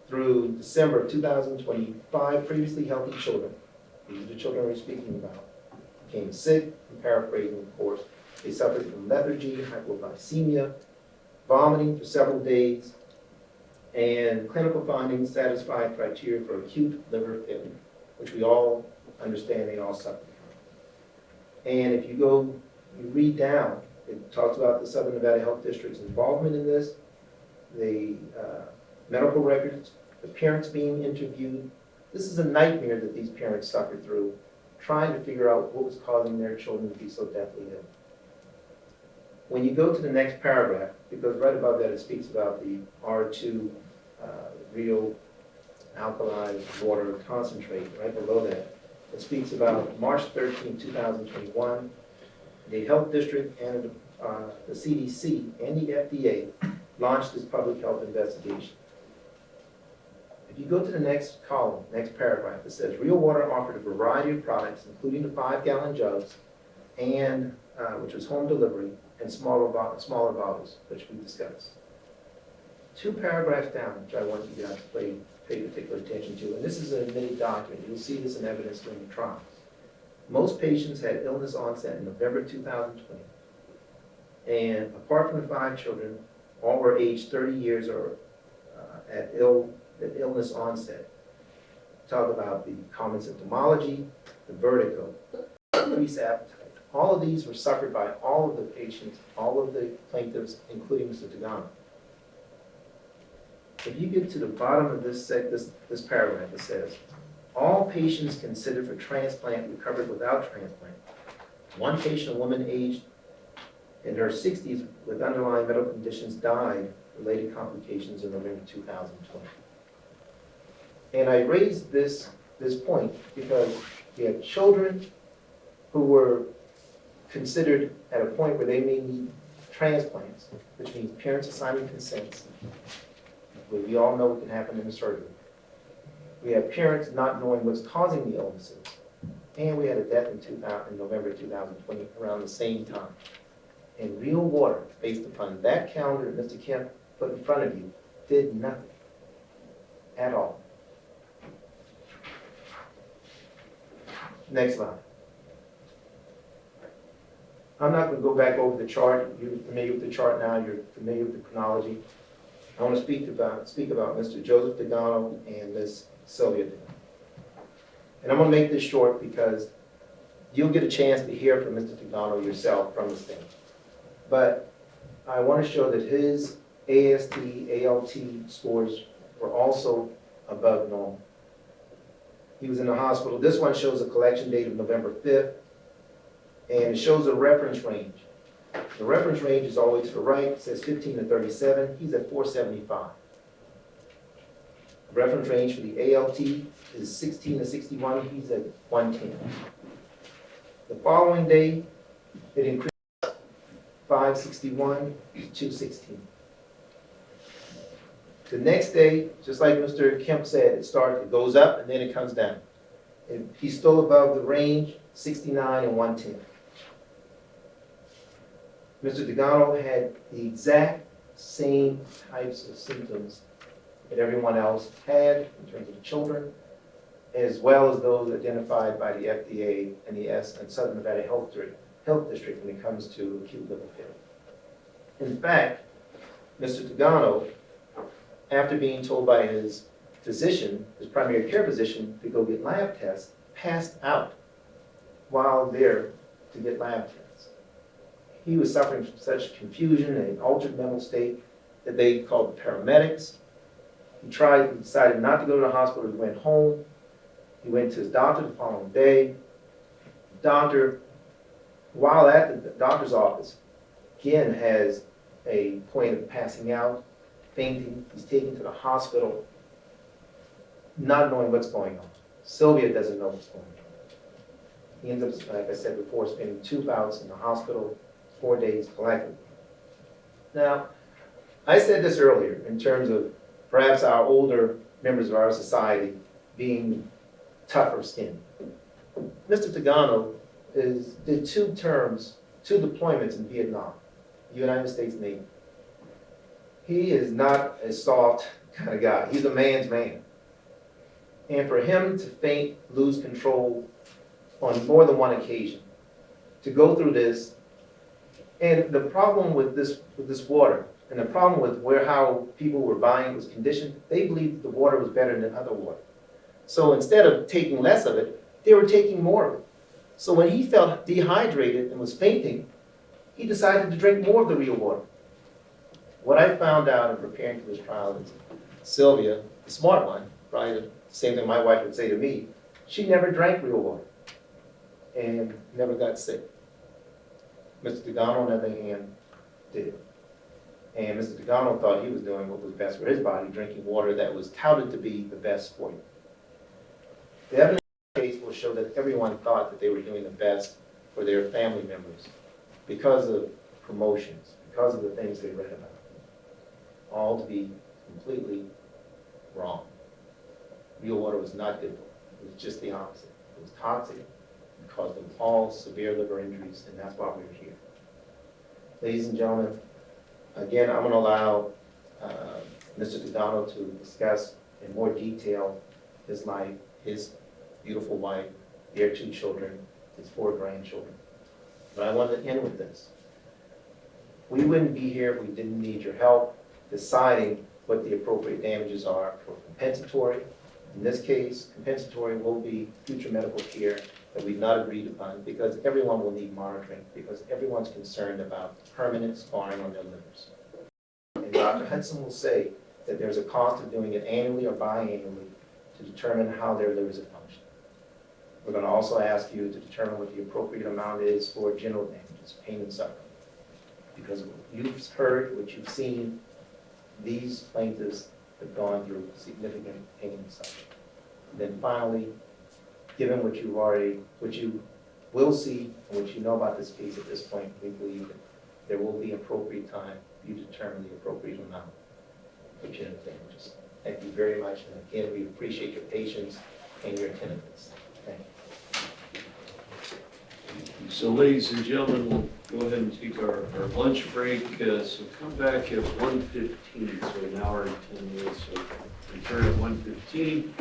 through December of 2025, previously healthy children, these are the children we're speaking about, became sick, I'm paraphrasing of course. They suffered from lethargy, hypoglycemia, vomiting for several days, and clinical findings satisfied criteria for acute liver failure, which we all understand they all suffer from. And if you go, you read down, it talks about the Southern Nevada Health District's involvement in this, the medical records, the parents being interviewed. This is a nightmare that these parents suffered through, trying to figure out what was causing their children to be so deathly ill. When you go to the next paragraph, because right above that it speaks about the R2 real alkalized water concentrate, right below that, it speaks about March 13, 2021, the health district and the CDC and the FDA launched this public health investigation. If you go to the next column, next paragraph, it says real water offered a variety of products, including the 5-gallon jugs, and which was home delivery, and smaller bottles, which we discussed. 2 paragraphs down, which I want you guys to pay particular attention to, and this is an admitted document. You'll see this in evidence during the trials. Most patients had illness onset in November 2020, and apart from the 5 children, all were aged 30 years or at illness onset. Talk about the common symptomology, the vertigo, increased appetite. All of these were suffered by all of the patients, all of the plaintiffs, including Mr. Tagano. If you get to the bottom of this paragraph, it says, all patients considered for transplant recovered without transplant. 1 patient, a woman aged in her 60s with underlying medical conditions, died related complications in November 2020. And I raised this point because we have children who were considered at a point where they may need transplants, which means parents assigning consents. We all know what can happen in the surgery. We have parents not knowing what's causing the illnesses. And we had a death in November 2020 around the same time. And real water, based upon that calendar that Mr. Kemp put in front of you, did nothing at all. Next slide. I'm not going to go back over the chart. You're familiar with the chart now. You're familiar with the chronology. I want to speak about Mr. Joseph Tagano and Ms. Sylvia Tagano. And I'm going to make this short because you'll get a chance to hear from Mr. Tagano yourself from the stand. But I want to show that his AST, ALT scores were also above normal. He was in the hospital. This one shows a collection date of November 5th, and it shows a reference range. The reference range is all the way to the right. It says 15 to 37. He's at 475. The reference range for the ALT is 16 to 61. He's at 110. The following day, it increased 561 to 216. The next day, just like Mr. Kemp said, it goes up and then it comes down. And he's still above the range, 69 and 110. Mr. Tagano had the exact same types of symptoms that everyone else had in terms of the children, as well as those identified by the FDA and the Southern Nevada Health District when it comes to acute liver failure. In fact, Mr. Tagano, after being told by his physician, his primary care physician, to go get lab tests, passed out while there to get lab tests. He was suffering from such confusion and an altered mental state that they called the paramedics. He decided not to go to the hospital. He went home. He went to his doctor the following day. The doctor, while at the doctor's office, again has a point of passing out, fainting. He's taken to the hospital, not knowing what's going on. Sylvia doesn't know what's going on. He ends up, like I said before, spending 2 bouts in the hospital, 4 days collectively. Now, I said this earlier in terms of perhaps our older members of our society being tougher skin. Mr. Tagano did 2 terms, 2 deployments in Vietnam, United States Navy. He is not a soft kind of guy. He's a man's man. And for him to faint, lose control on more than one occasion, to go through this, and the problem with this water, and the problem with how people were buying was conditioned, they believed the water was better than other water. So instead of taking less of it, they were taking more of it. So when he felt dehydrated and was fainting, he decided to drink more of the real water. What I found out in preparing for this trial is Sylvia, the smart one, probably the same thing my wife would say to me, she never drank real water and never got sick. Mr. Tagano, on the other hand, did. And Mr. Tagano thought he was doing what was best for his body, drinking water that was touted to be the best for you. The evidence in the case will show that everyone thought that they were doing the best for their family members because of promotions, because of the things they read about. All to be completely wrong. Real water was not good for them. It was just the opposite. It was toxic. It caused them all severe liver injuries, and that's why we're here. Ladies and gentlemen, again, I'm going to allow Mr. Tagano to discuss in more detail his life, his beautiful wife, their 2 children, his 4 grandchildren. But I want to end with this. We wouldn't be here if we didn't need your help deciding what the appropriate damages are for compensatory. In this case, compensatory will be future medical care that we've not agreed upon because everyone will need monitoring, because everyone's concerned about permanent scarring on their livers. And Dr. Hudson will say that there's a cost of doing it annually or biannually to determine how their livers are functioning. We're going to also ask you to determine what the appropriate amount is for general damages, pain and suffering. Because what you've heard, what you've seen, these plaintiffs have gone through significant pain and suffering. And then finally, given what you will see and what you know about this case at this point, we believe that there will be appropriate time for you to determine the appropriate amount for general damages. Thank you very much, and again, we appreciate your patience and your attentiveness. Thank you. So ladies and gentlemen, we'll go ahead and take our lunch break. So come back at 1:15, so an hour and 10 minutes. So return at 1:15.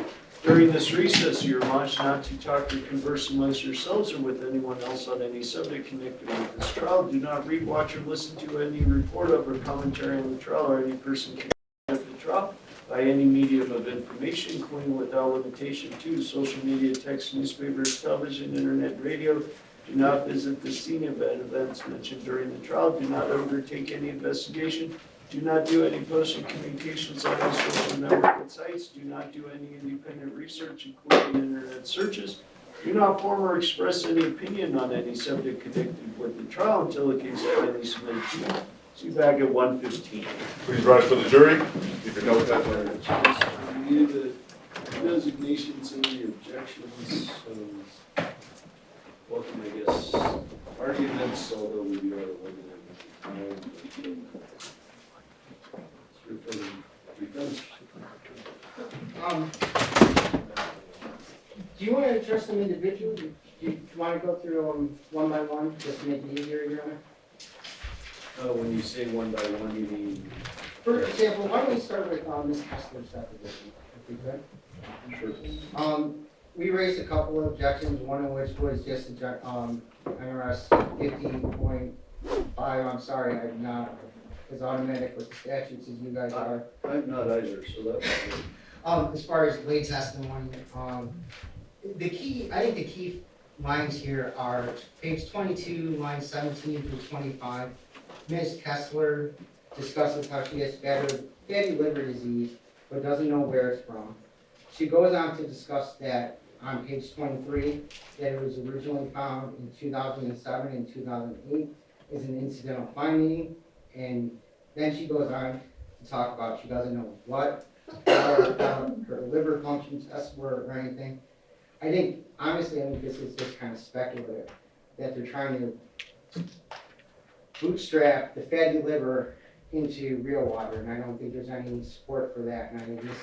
During this recess, you're admonished not to talk or converse amongst yourselves or with anyone else on any subject connected with this trial. Do not read, watch, or listen to any report of or commentary on the trial or any person connected with the trial by any medium of information, including without limitation to social media, text, newspapers, television, internet, radio. Do not visit the scene of events mentioned during the trial. Do not undertake any investigation. Do not do any posting communications on any social network sites. Do not do any independent research, including internet searches. Do not form or express any opinion on any subject connected with the trial until the case is finally submitted to you. See you back at 1:15. Please rise for the jury. Keep your notes that way. Review the designations and the objections. Welcome, I guess, arguments, although we are limited in time. Do you want to address them individually? Do you want to go through them one by one, just to make it easier, Your Honor? When you say one by one, you mean? For example, why don't we start with Ms. Kessler's deposition, if we could? Sure. We raised a couple of objections, one of which was just IRS 50.5, I'm sorry, I'm not as automatic with the statutes as you guys are. I'm not either, so that's good. As far as lay testimony, the key, I think the key lines here are page 22, lines 17 through 25. Ms. Kessler discusses how she has fatty liver disease, but doesn't know where it's from. She goes on to discuss that on page 23, that it was originally found in 2007 and 2008 as an incidental finding, and then she goes on to talk about she doesn't know what her liver function tests were or anything. I think, honestly, I think this is just kind of speculative, that they're trying to bootstrap the fatty liver into real water, and I don't think there's any support for that, and I think Ms.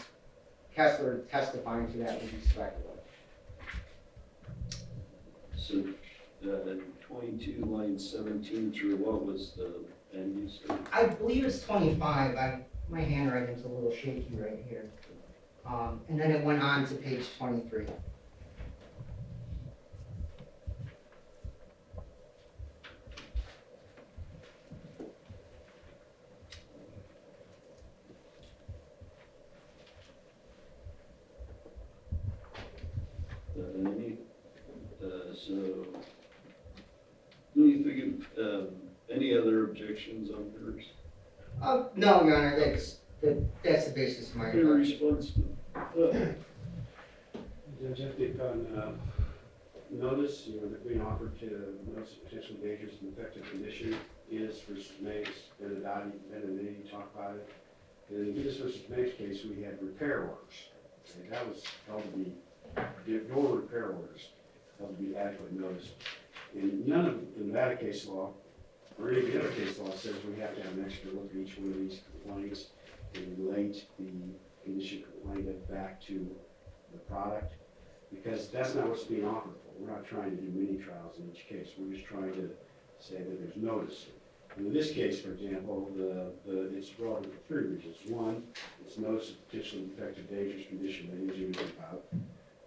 Kessler testifying to that would be speculative. So, 22, line 17 through what was the end use? I believe it's 25, my handwriting's a little shaky right here. And then it went on to page 23. So, do you think, any other objections on hers? No, Your Honor, that's the basis of my Your objection. response to, Judge, I think on notice, you know, that we offered to notice of potentially dangerous and infected condition, Guinness versus Mapes, Benedati, Benedati, talk about it. And in the Guinness versus Mapes case, we had repair orders. Okay, that was held to be, your repair orders held to be adequate notice. And none of the Nevada case law, or any of the other case law says we have to have an extra look at each one of these complaints and relate the condition complainant back to the product, because that's not what's being offered for. We're not trying to do mini trials in each case. We're just trying to say that there's notice. And in this case, for example, it's relevant for 3 reasons. 1, it's notice of potentially infected dangerous condition they usually know about.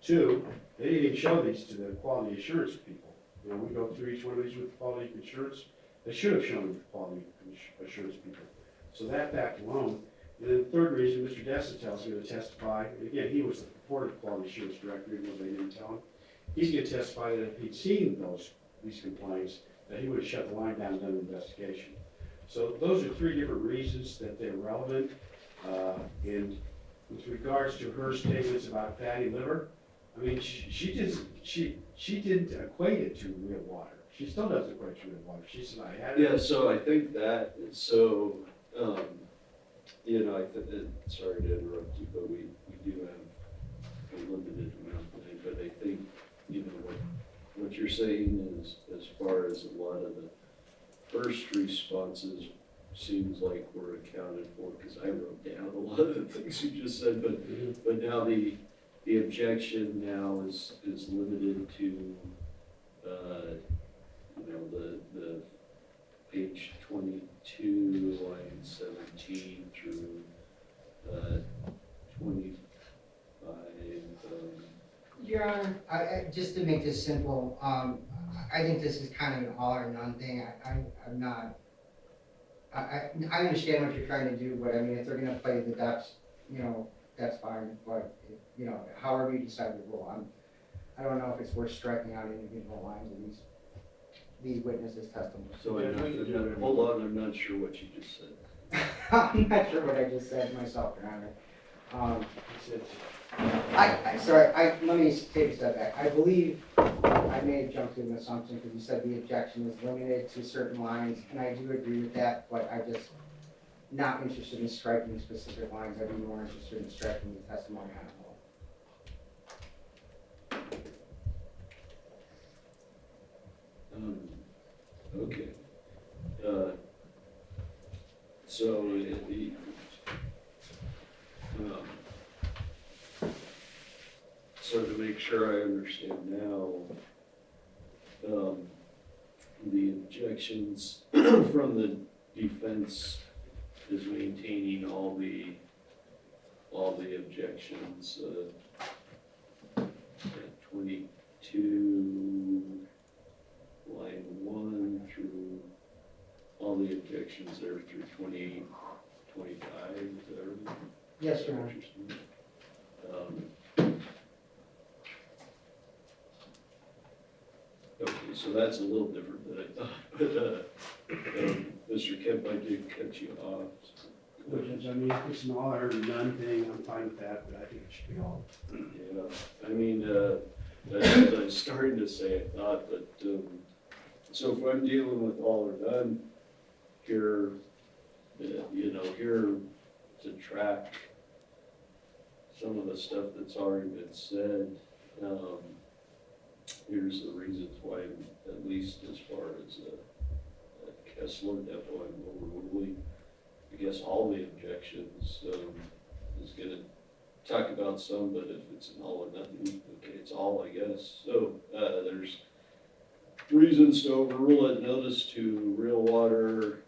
2, they didn't even show these to the quality assurance people. You know, we go through each one of these with quality assurance. They should have shown them to quality assurance people. So that fact alone. And then the 3rd reason, Mr. Dessa is going to testify, and again, he was the purported quality assurance director, even though they didn't tell him. He's going to testify that if he'd seen these complaints, that he would have shut the line down and done an investigation. So those are 3 different reasons that they're relevant. And with regards to her statements about fatty liver, I mean, she didn't equate it to real water. She still doesn't equate it to real water. She said, I had it. yeah, so I think that, so, you know, sorry to interrupt you, but we do have a limited amount of time, but I think, you know, what you're saying is, as far as a lot of the first responses seems like were accounted for, because I wrote down a lot of the things you just said, but now the objection now is limited to, you know, the page 22, line 17 through 25. Your Honor, just to make this simple, I think this is kind of an all or none thing. I'm not, I understand what you're trying to do, but I mean, if they're gonna play the depths, you know, that's fine, but, you know, however you decide to rule, I don't know if it's worth striking out individual lines of these witnesses' testimony. So hold on, I'm not sure what you just said. I'm not sure what I just said myself, Your Honor. Let me take a step back. I believe I may have jumped to an assumption because you said the objection is limited to certain lines, and I do agree with that, but I just not interested in striking specific lines. I'd be more interested in striking the testimony on a whole. Okay. So, so to make sure I understand now, the objections from the defense is maintaining all the objections, 22, line 1 through all the objections there through 28, 25, is that everything? Yes, Your Honor. Okay, so that's a little different than I thought, but, Mr. Kemp, I did cut you off. Which is, I mean, if it's an all or none thing, I'm fine with that, but I think it should be all. Yeah, I mean, that's what I was starting to say, I thought, but, so if I'm dealing with all or none, here, you know, here to track some of the stuff that's already been said, here's the reasons why, at least as far as Kessler depot, I'm overruling, I guess, all the objections. Is gonna talk about some, but if it's an all or nothing, okay, it's all, I guess. So there's reasons to overrule it, notice to real water,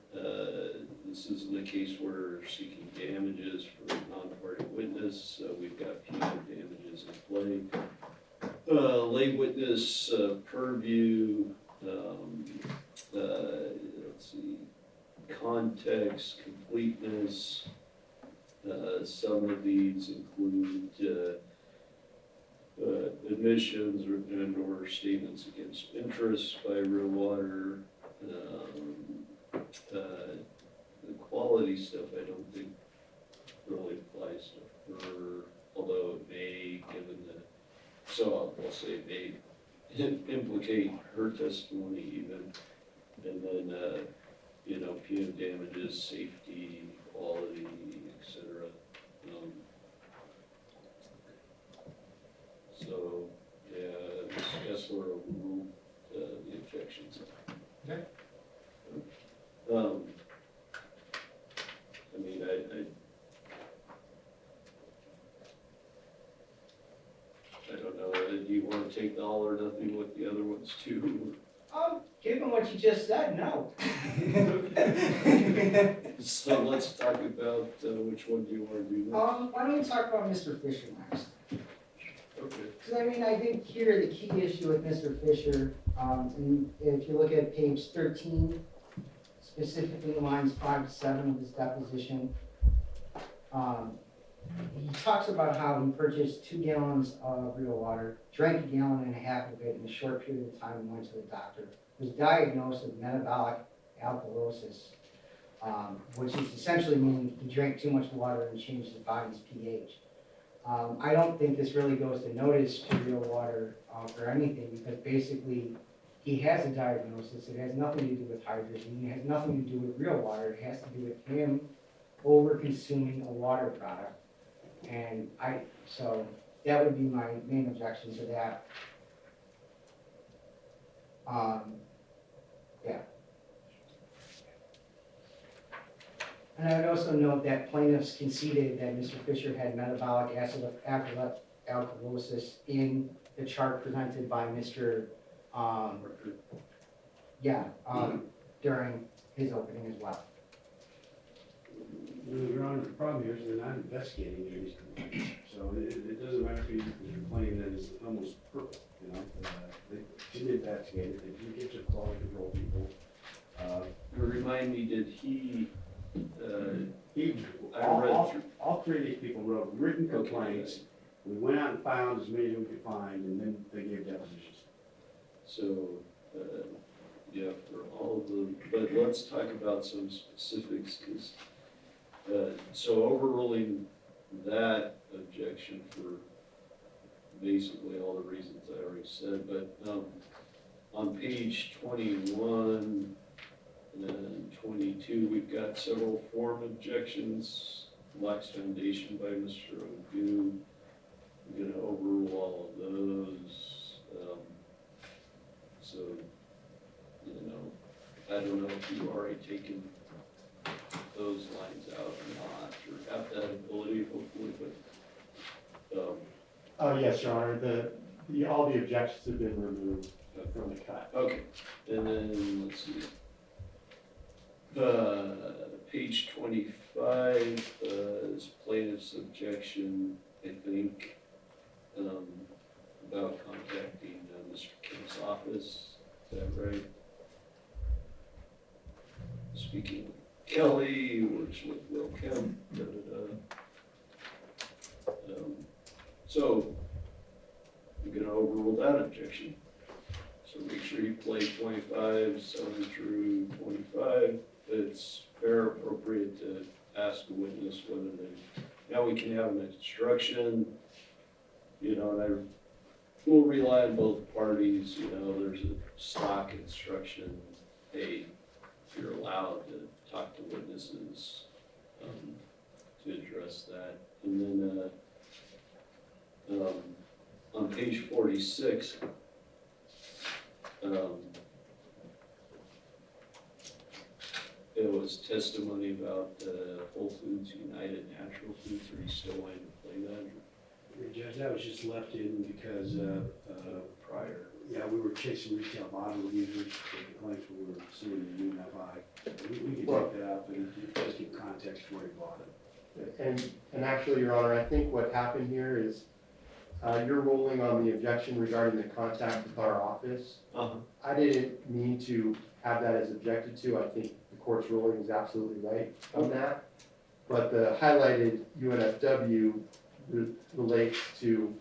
this isn't a case where we're seeking damages for a non-party witness, we've got punitive damages in play. Lay witness, purview, let's see, context, completeness. Some of these include, admissions and/or statements against interest by real water. The quality stuff I don't think really applies to her, although it may, given the, so I'll say it may implicate her testimony even. And then, punitive damages, safety, quality, etc. So, yeah, Ms. Kessler overruled the objections. Okay. I mean, I don't know, do you want to take the all or nothing with the other ones too? Given what you just said, no. So let's talk about, which one do you want to do next? Why don't we talk about Mr. Fisher next? Okay. Because I mean, I think here the key issue with Mr. Fisher, and if you look at page 13, specifically lines 5 to 7 of his deposition, he talks about how he purchased 2 gallons of real water, drank 1.5 gallons of it in a short period of time and went to the doctor. Was diagnosed with metabolic alkalosis, which is essentially meaning he drank too much water and changed his body's pH. I don't think this really goes to notice to real water or anything, because basically he has a diagnosis. It has nothing to do with hydrogen. It has nothing to do with real water. It has to do with him over consuming a water product. And so that would be my main objection to that. Yeah. And I would also note that plaintiffs conceded that Mr. Fisher had metabolic alkalosis in the chart presented by Mr. During his opening as well. Your Honor, the problem here is they're not investigating these complaints. So it doesn't matter if you complain that it's almost perfect, they didn't investigate it, they didn't get to quality control people. Remind me, did he, All 3 of these people wrote written complaints. We went out and found as many as we could find, and then they gave depositions. so, yeah, for all of them, but let's talk about some specifics, because, so overruling that objection for basically all the reasons I already said, but, on page 21 and 22, we've got several form objections, lacks foundation by Mr. Odou. I'm gonna overrule all of those. So, I don't know if you've already taken those lines out or not, or have that ability hopefully, but, Yes, Your Honor, all the objections have been removed from the cut. okay, and then, let's see. Page 25 is plaintiff's objection, I think, about contacting Mr. Kemp's office, is that right? Speaking with Kelly, works with Will Kemp, so, I'm gonna overrule that objection. So make sure you play 25, 7 through 25. It's fair, appropriate to ask a witness whether they, now we can have an instruction, and I will rely on both parties, there's a stock instruction, hey, if you're allowed to talk to witnesses, to address that. And then, on page 46, it was testimony about Whole Foods United Natural Foods. Are you still wanting to play that? Judge, that was just left in because, Prior. yeah, we were chasing retail bottle users, the complaints we were seeing in UNFI. We can take that out, but it does give context to where he bought it. And actually, Your Honor, I think what happened here is, you're ruling on the objection regarding the contact with our office. Uh-huh. I didn't mean to have that as objected to. I think the court's ruling is absolutely right on that. But the highlighted UNFW relates to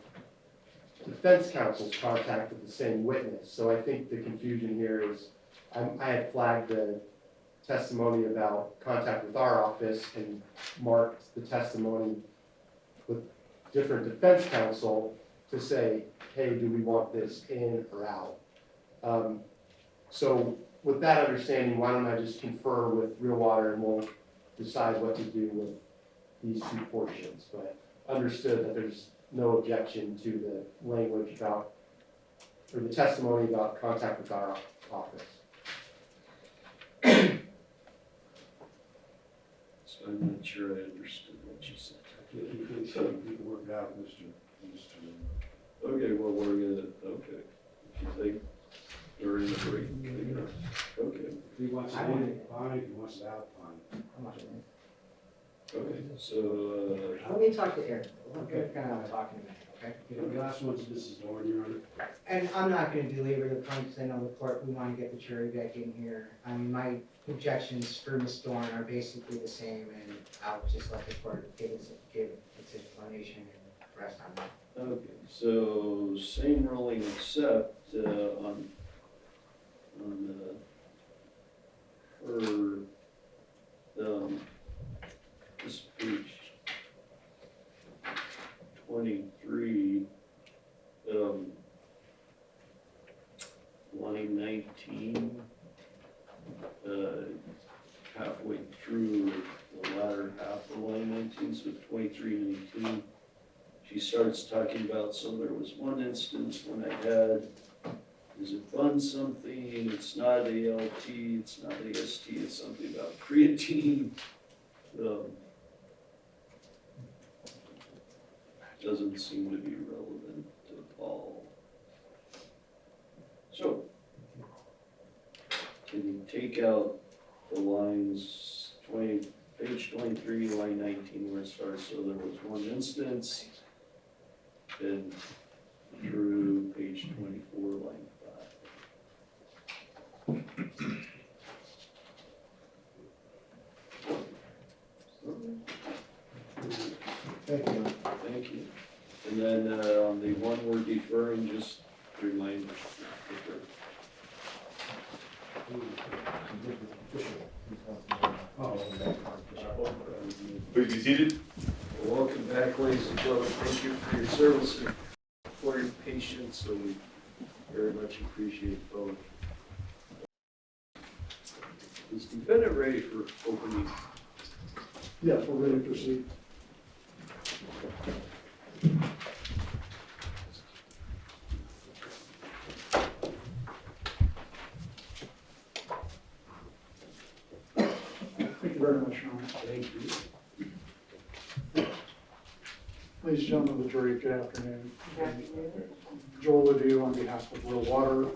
defense counsel's contact with the same witness. So I think the confusion here is, I had flagged the testimony about contact with our office and marked the testimony with different defense counsel to say, hey, do we want this in or out? So with that understanding, why don't I just confer with Real Water and we'll decide what to do with these two portions. But understood that there's no objection to the language about, or the testimony about contact with our office. So I'm not sure I understood what you said. You can work it out, Mr. Okay, well, we're gonna, okay. If you think during the break, okay, If he wants it in, fine. If he wants it out, fine. I'm not gonna- okay, so, Let me talk to Eric. We're kind of talking about it, okay? Okay, the last one's Mrs. Dorn, Your Honor. And I'm not gonna belabor the point, because I know the court, we want to get the jury back in here. I mean, my objections for Ms. Dorn are basically the same, and I'll just let the court give its explanation and rest on that. okay, so same ruling except, for, this page 23, line 19, halfway through the latter half of line 19, so 23:19. She starts talking about, so there was one instance when I had, is it bun something, it's not ALT, it's not AST, it's something about creatine. Doesn't seem to be relevant at all. So, can you take out the lines page 23, line 19, where it starts, so there was one instance, and through page 24, line 5. Thank you. Thank you. And then on the one we're deferring, just remind defer. Please be seated. Welcome back, ladies and gentlemen. Thank you for your service and for your patience, so we very much appreciate both. Is defendant ready for opening? Yes, we're ready to proceed. Thank you very much, Your Honor. Thank you. Ladies and gentlemen of the jury, good afternoon. Joel Odou on behalf of Will Water,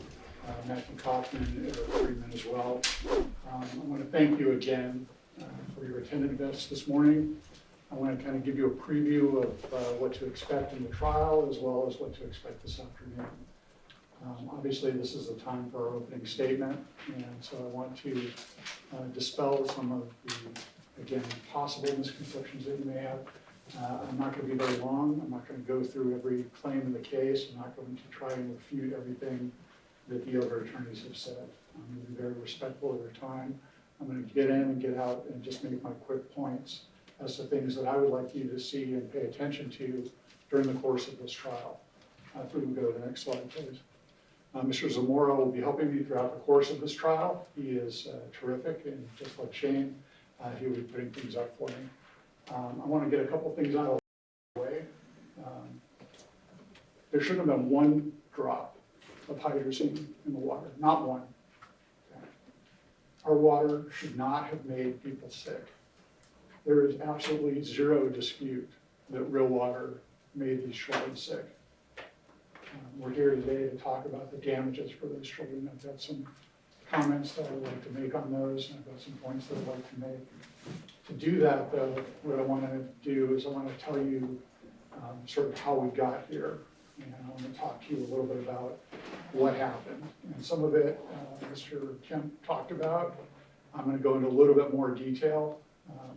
Matthew Kaufmann, Eric Freeman as well. I want to thank you again for your attendance this morning. I want to kind of give you a preview of what to expect in the trial as well as what to expect this afternoon. Obviously, this is the time for our opening statement, and so I want to dispel some of the, again, possible misconceptions that you may have. I'm not going to be very long. I'm not going to go through every claim in the case. I'm not going to try and refute everything that the other attorneys have said. I'm going to be very respectful of their time. I'm going to get in and get out and just make my quick points as to things that I would like you to see and pay attention to during the course of this trial. If we can go to the next slide, please. Mr. Zamora will be helping me throughout the course of this trial. He is terrific, and just like Shane, he will be putting things up for me. I want to get a couple things out of the way. There shouldn't have been one drop of hydrazine in the water, not one. Okay. Our water should not have made people sick. There is absolutely zero dispute that Real Water made these children sick. We're here today to talk about the damages for those children. I've got some comments that I'd like to make on those, and I've got some points that I'd like to make. To do that, though, what I want to do is I want to tell you sort of how we got here, and I want to talk to you a little bit about what happened. And some of it, Mr. Kemp talked about. I'm going to go into a little bit more detail,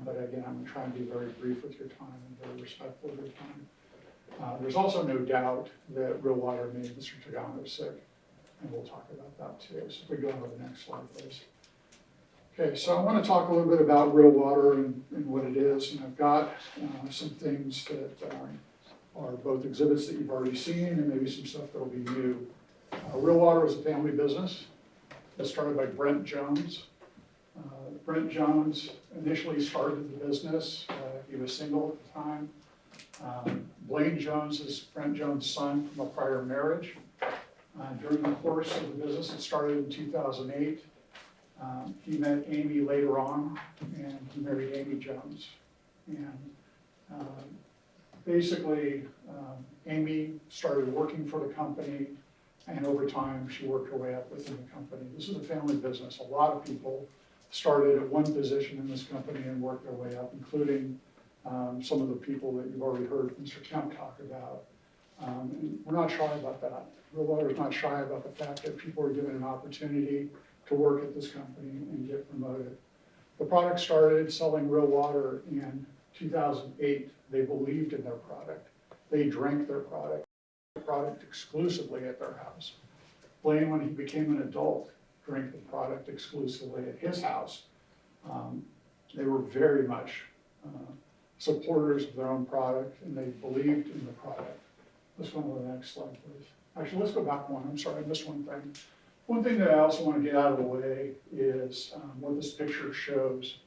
but again, I'm going to try and be very brief with your time and very respectful of your time. There's also no doubt that real water made Mr. Tagano sick, and we'll talk about that too. So if we go on to the next slide, please. Okay, so I want to talk a little bit about real water and what it is, and I've got some things that are both exhibits that you've already seen and maybe some stuff that will be new. Real water is a family business. It started by Brent Jones. Brent Jones initially started the business. He was single at the time. Blaine Jones is Brent Jones' son from a prior marriage. During the course of the business, it started in 2008. He met Amy later on, and he married Amy Jones. And basically, Amy started working for the company, and over time, she worked her way up within the company. This is a family business. A lot of people started at one position in this company and worked their way up, including some of the people that you've already heard Mr. Kemp talk about. And we're not shy about that. Real Water is not shy about the fact that people are given an opportunity to work at this company and get promoted. The product started selling real water in 2008. They believed in their product. They drank their product exclusively at their house. Blaine, when he became an adult, drank the product exclusively at his house. They were very much supporters of their own product, and they believed in the product. Let's go on to the next slide, please. Actually, let's go back one. I'm sorry, I missed one thing. One thing that I also want to get out of the way is what this picture shows,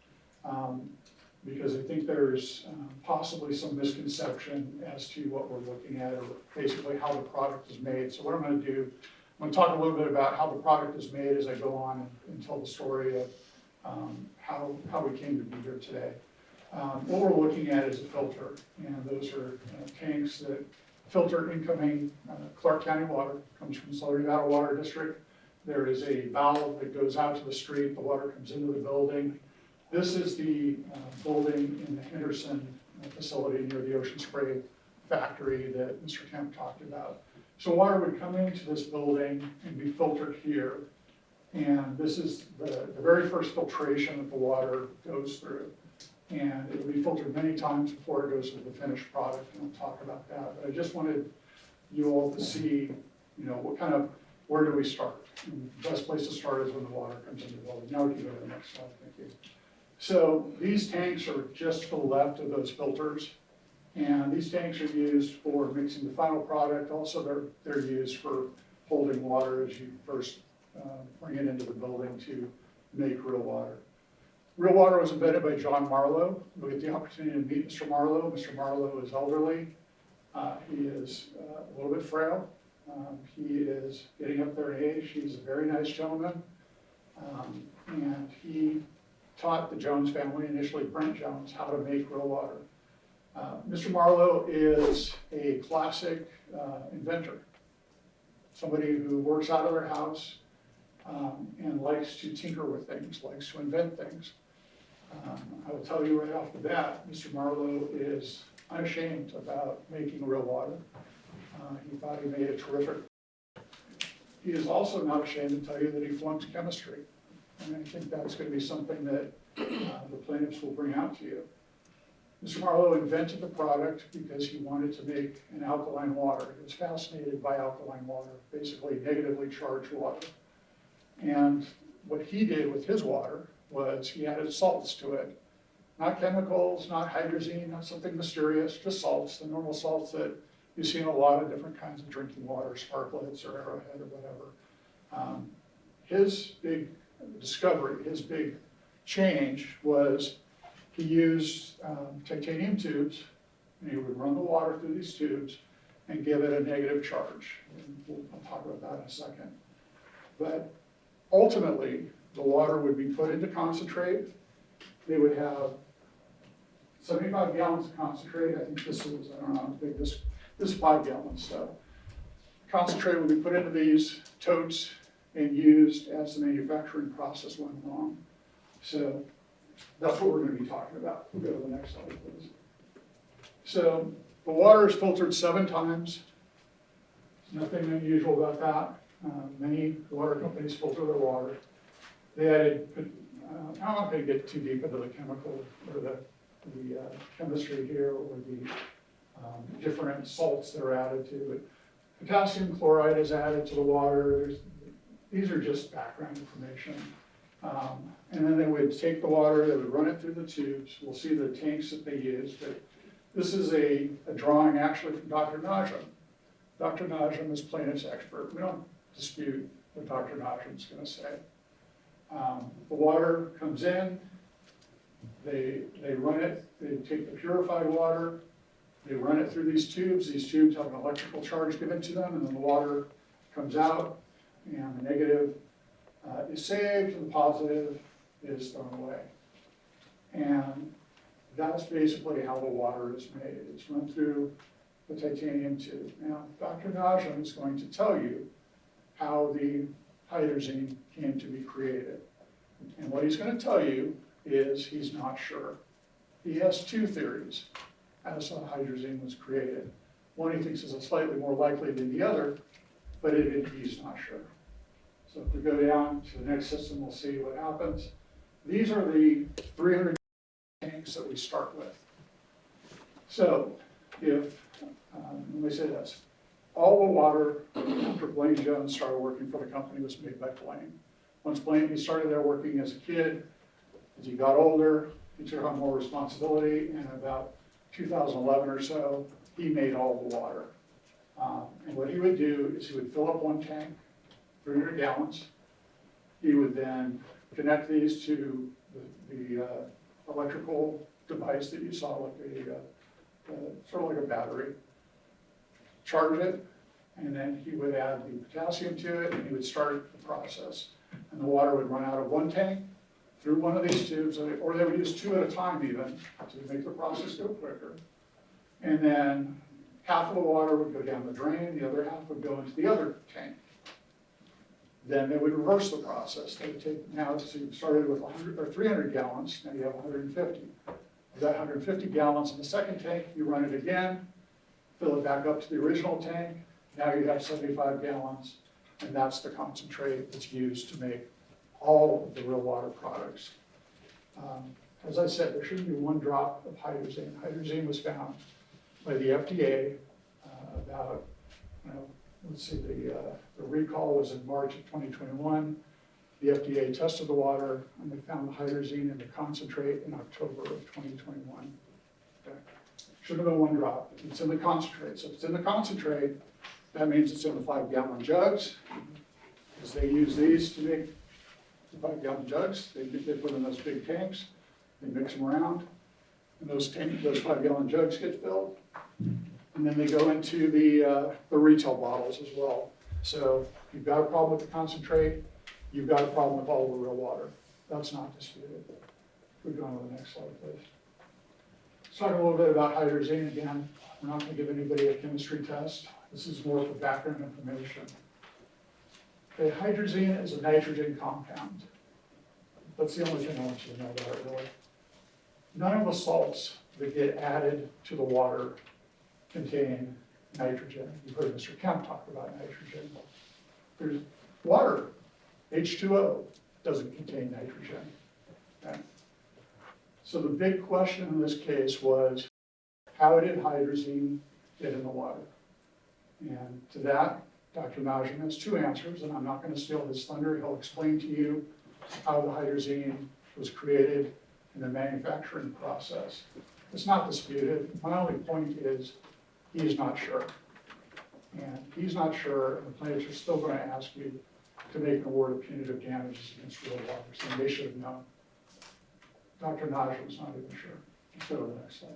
because I think there's possibly some misconception as to what we're looking at, or basically how the product is made. So what I'm going to do, I'm going to talk a little bit about how the product is made as I go on and tell the story of how we came to be here today. What we're looking at is a filter, and those are tanks that filter incoming Clark County water. Comes from Southern Nevada Water District. There is a valve that goes out to the street. The water comes into the building. This is the building in the Henderson facility near the Ocean Spray factory that Mr. Kemp talked about. So water would come into this building and be filtered here. And this is the very first filtration that the water goes through. And it will be filtered many times before it goes to the finished product, and we'll talk about that. But I just wanted you all to see, where do we start? And the best place to start is when the water comes into the building. Now we can go to the next slide, thank you. So these tanks are just to the left of those filters, and these tanks are used for mixing the final product. Also, they're used for holding water as you first bring it into the building to make real water. Real water was invented by John Marlowe. We'll get the opportunity to meet Mr. Marlowe. Mr. Marlowe is elderly. He is a little bit frail. He is getting up there in age. He's a very nice gentleman. And he taught the Jones family, initially Brent Jones, how to make real water. Mr. Marlowe is a classic inventor, somebody who works out of their house and likes to tinker with things, likes to invent things. I will tell you right off the bat, Mr. Marlowe is unashamed about making real water. He thought he made it terrific. He is also not ashamed to tell you that he flunked chemistry. And I think that's going to be something that the plaintiffs will bring out to you. Mr. Marlowe invented the product because he wanted to make an alkaline water. He was fascinated by alkaline water, basically negatively charged water. And what he did with his water was he added salts to it. Not chemicals, not hydrazine, not something mysterious, just salts, the normal salts that you see in a lot of different kinds of drinking water, Sparklets or Arrowhead or whatever. His big discovery, his big change was he used titanium tubes, and he would run the water through these tubes and give it a negative charge. And I'll talk about that in a second. But ultimately, the water would be put into concentrate. They would have 75 gallons of concentrate. I think this is, I don't know how big this This is 5 gallons, so concentrate would be put into these totes and used as the manufacturing process went along. So that's what we're going to be talking about. We'll go to the next slide, please. So the water is filtered 7 times. Nothing unusual about that. Many water companies filter their water. They added, I'm not going to get too deep into the chemical or the chemistry here or the different salts that are added to it. Potassium chloride is added to the water. These are just background information. And then they would take the water, they would run it through the tubes. We'll see the tanks that they use, but this is a drawing actually from Dr. Najam. Dr. Najam is plaintiff's expert. We don't dispute what Dr. Najam's going to say. The water comes in, they run it, they take the purified water, they run it through these tubes. These tubes have an electrical charge given to them, and then the water comes out, and the negative is saved, and the positive is thrown away. And that's basically how the water is made. It's run through the titanium tube. Now, Dr. Najam is going to tell you how the hydrazine came to be created. And what he's going to tell you is he's not sure. He has 2 theories as to how hydrazine was created. One he thinks is slightly more likely than the other, but he's not sure. So if we go down to the next system, we'll see what happens. These are the 300 tanks that we start with. So if, let me say this, all the water after Blaine Jones started working for the company was made by Blaine. Once Blaine, he started there working as a kid. As he got older, he took on more responsibility, and about 2011 or so, he made all the water. And what he would do is he would fill up one tank, 300 gallons. He would then connect these to the electrical device that you saw, like sort of like a battery, charge it, and then he would add the potassium to it, and he would start the process. And the water would run out of one tank through one of these tubes, or they would use 2 at a time even to make the process go quicker. And then half of the water would go down the drain, the other half would go into the other tank. Then they would reverse the process. They would take, now so you started with 100 or 300 gallons, now you have 150. With that 150 gallons in the second tank, you run it again, fill it back up to the original tank. Now you have 75 gallons, and that's the concentrate that's used to make all of the real water products. As I said, there shouldn't be 1 drop of hydrazine. Hydrazine was found by the FDA about, let's see, the recall was in March of 2021. The FDA tested the water, and they found the hydrazine in the concentrate in October of 2021. Okay. Shouldn't have been 1 drop. It's in the concentrate. So if it's in the concentrate, that means it's in the 5-gallon jugs, because they use these to make the 5-gallon jugs. They put in those big tanks, they mix them around, and those 5-gallon jugs get filled. And then they go into the retail bottles as well. So if you've got a problem with the concentrate, you've got a problem with all the real water. That's not disputed. We'll go on to the next slide, please. Let's talk a little bit about hydrazine again. We're not going to give anybody a chemistry test. This is more for background information. Okay, hydrazine is a nitrogen compound. That's the only thing I want you to know about it, really. None of the salts that get added to the water contain nitrogen. You've heard Mr. Kemp talk about nitrogen. There's water, H2O, doesn't contain nitrogen. Okay? So the big question in this case was, how did hydrazine get in the water? And to that, Dr. Najam has 2 answers, and I'm not going to steal his thunder. He'll explain to you how the hydrazine was created in the manufacturing process. It's not disputed. My only point is he's not sure. And he's not sure, and the plaintiffs are still going to ask you to make an award of punitive damages against real water, so they should have known. Dr. Najam's not even sure. Let's go to the next slide.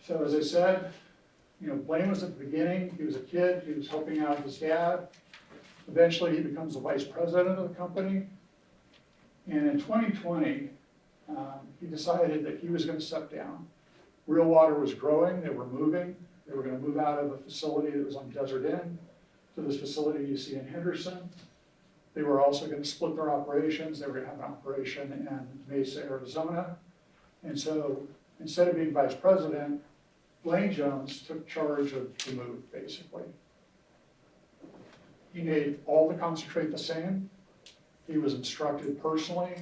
So as I said, Blaine was at the beginning. He was a kid. He was helping out his dad. Eventually, he becomes the vice president of the company. And in 2020, he decided that he was going to step down. Real water was growing. They were moving. They were out of a facility that was on Desert Inn to this facility you see in Henderson. They were also going to split their operations. They were going to have an operation in Mesa, Arizona. And so instead of being vice president, Blaine Jones took charge of the move, basically. He made all the concentrate the same. He was instructed personally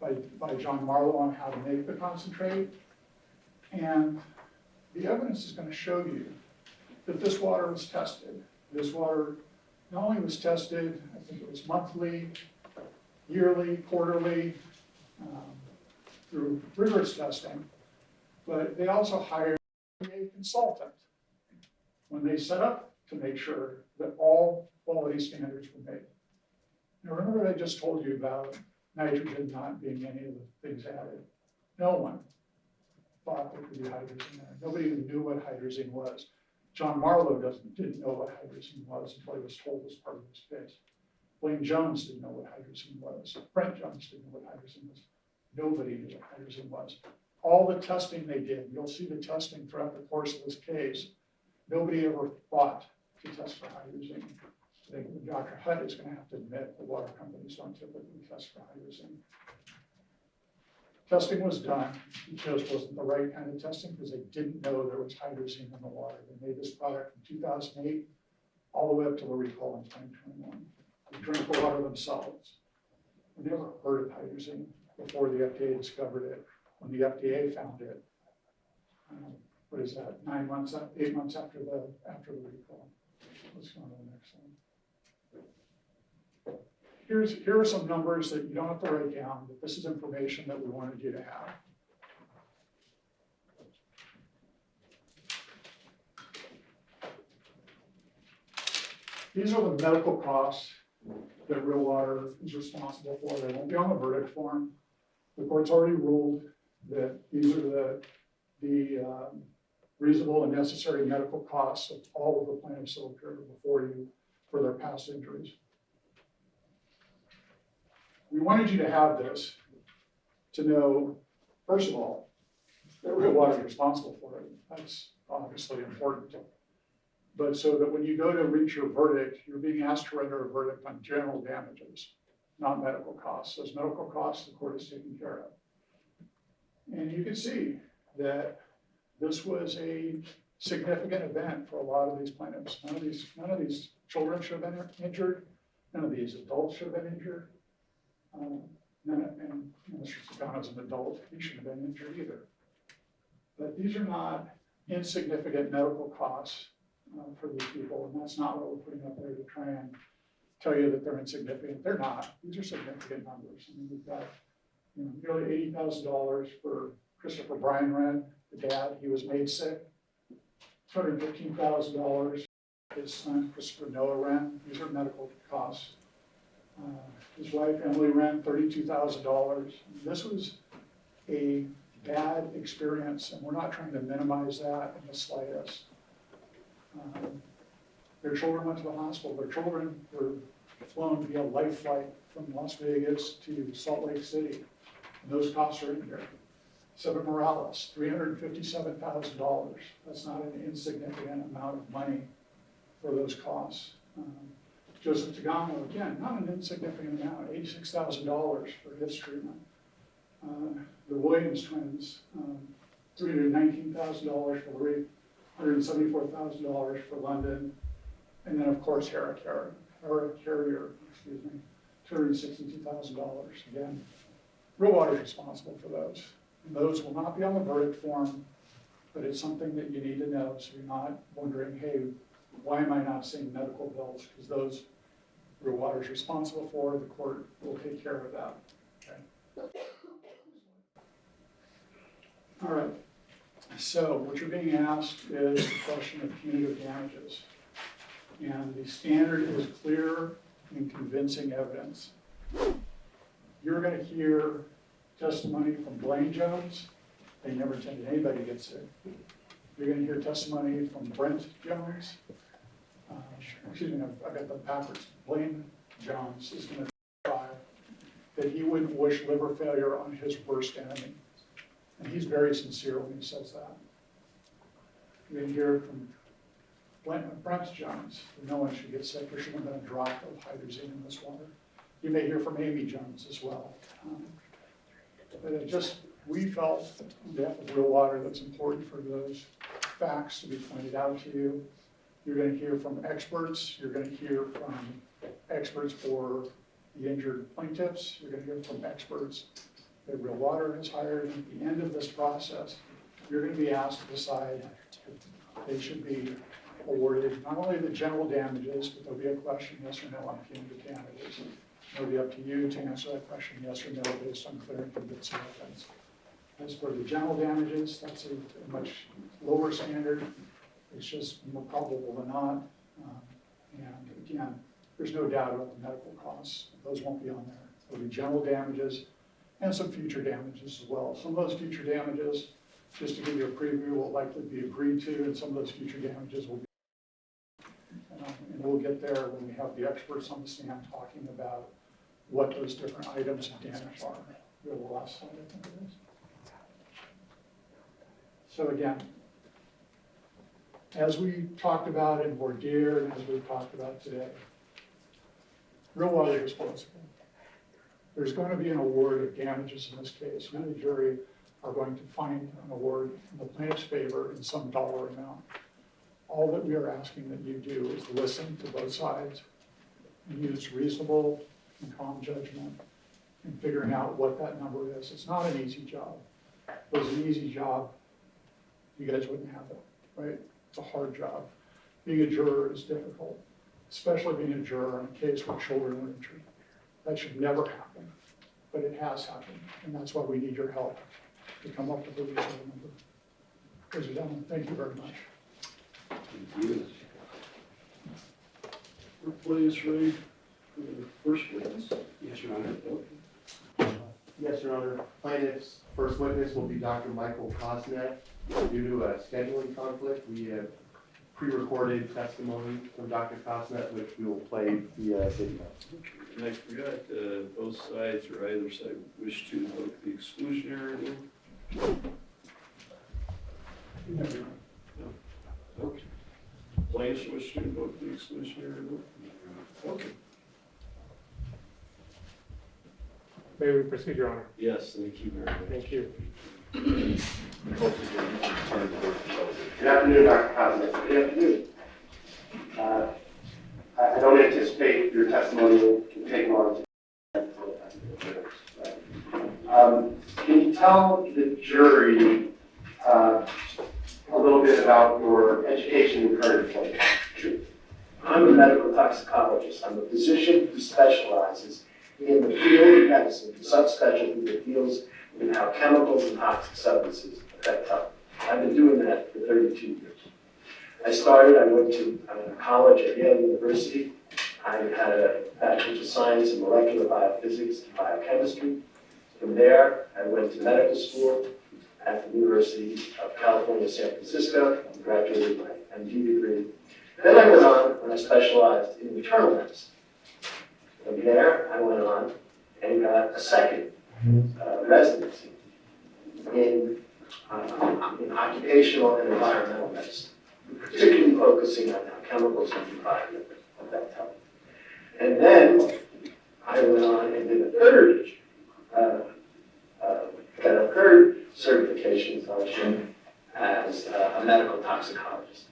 by John Marlowe on how to make the concentrate. And the evidence is going to show you that this water was tested. This water not only was tested, I think it was monthly, yearly, quarterly, through rigorous testing, but they also hired a consultant when they set up to make sure that all quality standards were made. Now remember I just told you about nitrogen not being any of the things added. No one thought there could be hydrazine there. Nobody even knew what hydrazine was. John Marlowe didn't know what hydrazine was until he was told as part of his case. Blaine Jones didn't know what hydrazine was. Brent Jones didn't know what hydrazine was. Nobody knew what hydrazine was. All the testing they did, you'll see the testing throughout the course of this case, nobody ever thought to test for hydrazine. I think Dr. Hutt is going to have to admit that water companies don't typically test for hydrazine. Testing was done. It just wasn't the right kind of testing because they didn't know there was hydrazine in the water. They made this product in 2008, all the way up to the recall in 2021. They drank the water themselves. They never heard of hydrazine before the FDA discovered it. When the FDA found it, what is that? 8 months after the recall. Let's go on to the next one. Here are some numbers that you don't have to write down, but this is information that we wanted you to have. These are the medical costs that Real Water is responsible for. They won't be on the verdict form. The court's already ruled that these are the reasonable and necessary medical costs of all of the plaintiffs that appeared before you for their past injuries. We wanted you to have this to know, first of all, that Real Water is responsible for it. That's obviously important. But so that when you go to reach your verdict, you're being asked to render a verdict on general damages, not medical costs. Those medical costs the court is taking care of. And you can see that this was a significant event for a lot of these plaintiffs. None of these children should have been injured. None of these adults should have been injured. And Mr. Sagano's an adult, he shouldn't have been injured either. But these are not insignificant medical costs for these people, and that's not what we're putting up there to try and tell you that they're insignificant. They're not. These are significant numbers. I mean, we've got nearly $80,000 for Christopher Brian Wren, the dad. He was made sick. $215,000. His son, Christopher Noah Wren. These are medical costs. His wife, Emily Wren, $32,000. This was a bad experience, and we're not trying to minimize that in the slightest. Their children went to the hospital. Their children were flown via life flight from Las Vegas to Salt Lake City. And those costs are in here. Seven Morales, $357,000. That's not an insignificant amount of money for those costs. Joseph Tagano, again, not an insignificant amount, $86,000 for his treatment. The Williams twins, $319,000 for Lee, $174,000 for London, and then of course Hera Carrier, $262,000. Again, Real Water is responsible for those. And those will not be on the verdict form, but it's something that you need to know so you're not wondering, hey, why am I not seeing medical bills? Because those Real Water is responsible for, the court will take care of that. Okay. All right. So what you're being asked is the question of punitive damages. And the standard is clear and convincing evidence. You're going to hear testimony from Blaine Jones. They never intended anybody to get sick. You're going to hear testimony from Brent Jones. Excuse me, I got that backwards. Blaine Jones is going to testify that he wouldn't wish liver failure on his worst enemy. And he's very sincere when he says that. You're going to hear from Brent Jones, no one should get sick, there shouldn't have been a drop of hydrazine in this water. You may hear from Amy Jones as well. But it just, we felt that real water, that's important for those facts to be pointed out to you. You're gonna hear from experts, you're gonna hear from experts for the injured plaintiffs, you're gonna hear from experts that Real Water has hired. And at the end of this process, you're gonna be asked to decide if they should be awarded not only the general damages, but there'll be a question, yes or no, on punitive damages. It'll be up to you to answer that question, yes or no, based on clear and convincing evidence. As for the general damages, that's a much lower standard. It's just more probable than not. And again, there's no doubt about the medical costs. Those won't be on there. There'll be general damages and some future damages as well. Some of those future damages, just to give you a preview, will likely be agreed to, and some of those future damages will be. And we'll get there when we have the experts on the stand talking about what those different items of damage are. Go to the last slide, I think it is. So again, as we talked about in voir dire and as we've talked about today, Real Water is responsible. There's going to be an award of damages in this case. You, the jury, are going to find an award in the plaintiff's favor in some dollar amount. All that we are asking that you do is listen to both sides and use reasonable and calm judgment in figuring out what that number is. It's not an easy job. If it was an easy job, you guys wouldn't have it, right? It's a hard job. Being a juror is difficult, especially being a juror on a case where children were injured. That should never happen, but it has happened, and that's why we need your help to come up with a reasonable number. Ladies and gentlemen, thank you very much. Thank you. Please read the first witness. Yes, Your Honor. Yes, Your Honor. Plaintiff's first witness will be Dr. Michael Kosmet. Due to a scheduling conflict, we have pre-recorded testimony from Dr. Kosmet, which we will play via video. And I forgot, both sides or either side wish to invoke the exclusionary rule. No. Okay. Plaintiffs wish to invoke the exclusionary rule? Okay. May we proceed, Your Honor? Yes, thank you very much. Thank you. Good afternoon, Dr. Kosmet. Good afternoon. I don't anticipate your testimony will take long. Can you tell the jury a little bit about your education and current employment? Sure. I'm a medical toxicologist. I'm a physician who specializes in the field of medicine, the subspecialty that deals with how chemicals and toxic substances affect health. I've been doing that for 32 years. I went to college at Yale University. I had a Bachelor's of Science in Molecular Biophysics and Biochemistry. From there, I went to medical school at the University of California, San Francisco, and graduated my MD degree. Then I went on and I specialized in internal medicine. From there, I went on and got a second residency in occupational and environmental medicine, particularly focusing on how chemicals and the environment affect health. And then I went on and did got a third certification fellowship as a medical toxicologist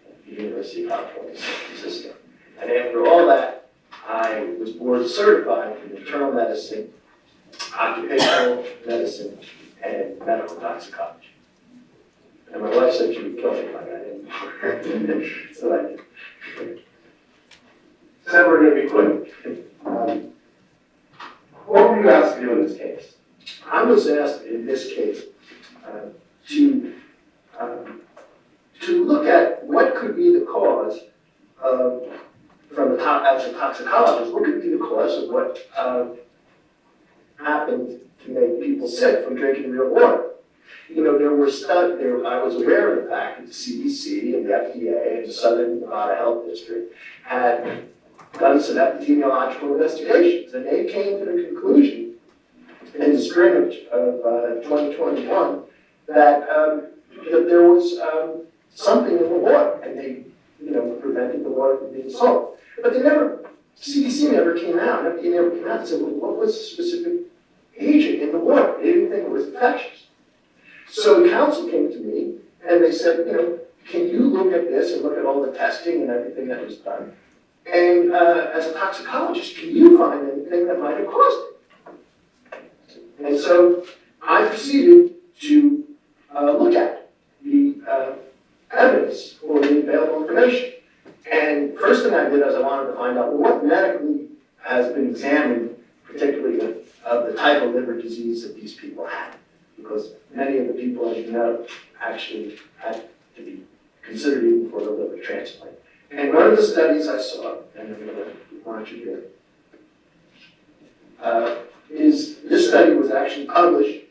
at the University of California, San Francisco. And after all that, I was board certified in internal medicine, occupational medicine, and medical toxicology. And my wife said she would kill me if I got in. So I did. Said we're going to be quick. What were you asked to do in this case? I was asked in this case to look at what could be the cause of, as a toxicologist, what could be the cause of what happened to make people sick from drinking real water. You know, I was aware of the fact that the CDC and the FDA and the Southern Nevada Health District had done some epidemiological investigations, and they came to the conclusion in the spring of 2021 that there was something in the water, and they the water from being sold. But they never, CDC never came out, FDA never came out and said, well, what was the specific agent in the water? They didn't think it was infectious. So the council came to me and they said, can you look at this and look at all the testing and everything that was done? And as a toxicologist, can you find anything that might have caused it? And so I proceeded to look at the evidence or the available information. And first thing I did is I wanted to find out what medically has been examined, particularly of the type of liver disease that these people had. Because many of the people, as you know, actually had to be considered even for the liver transplant. And one of the studies I saw, and I'm going to want you here, is this study was actually published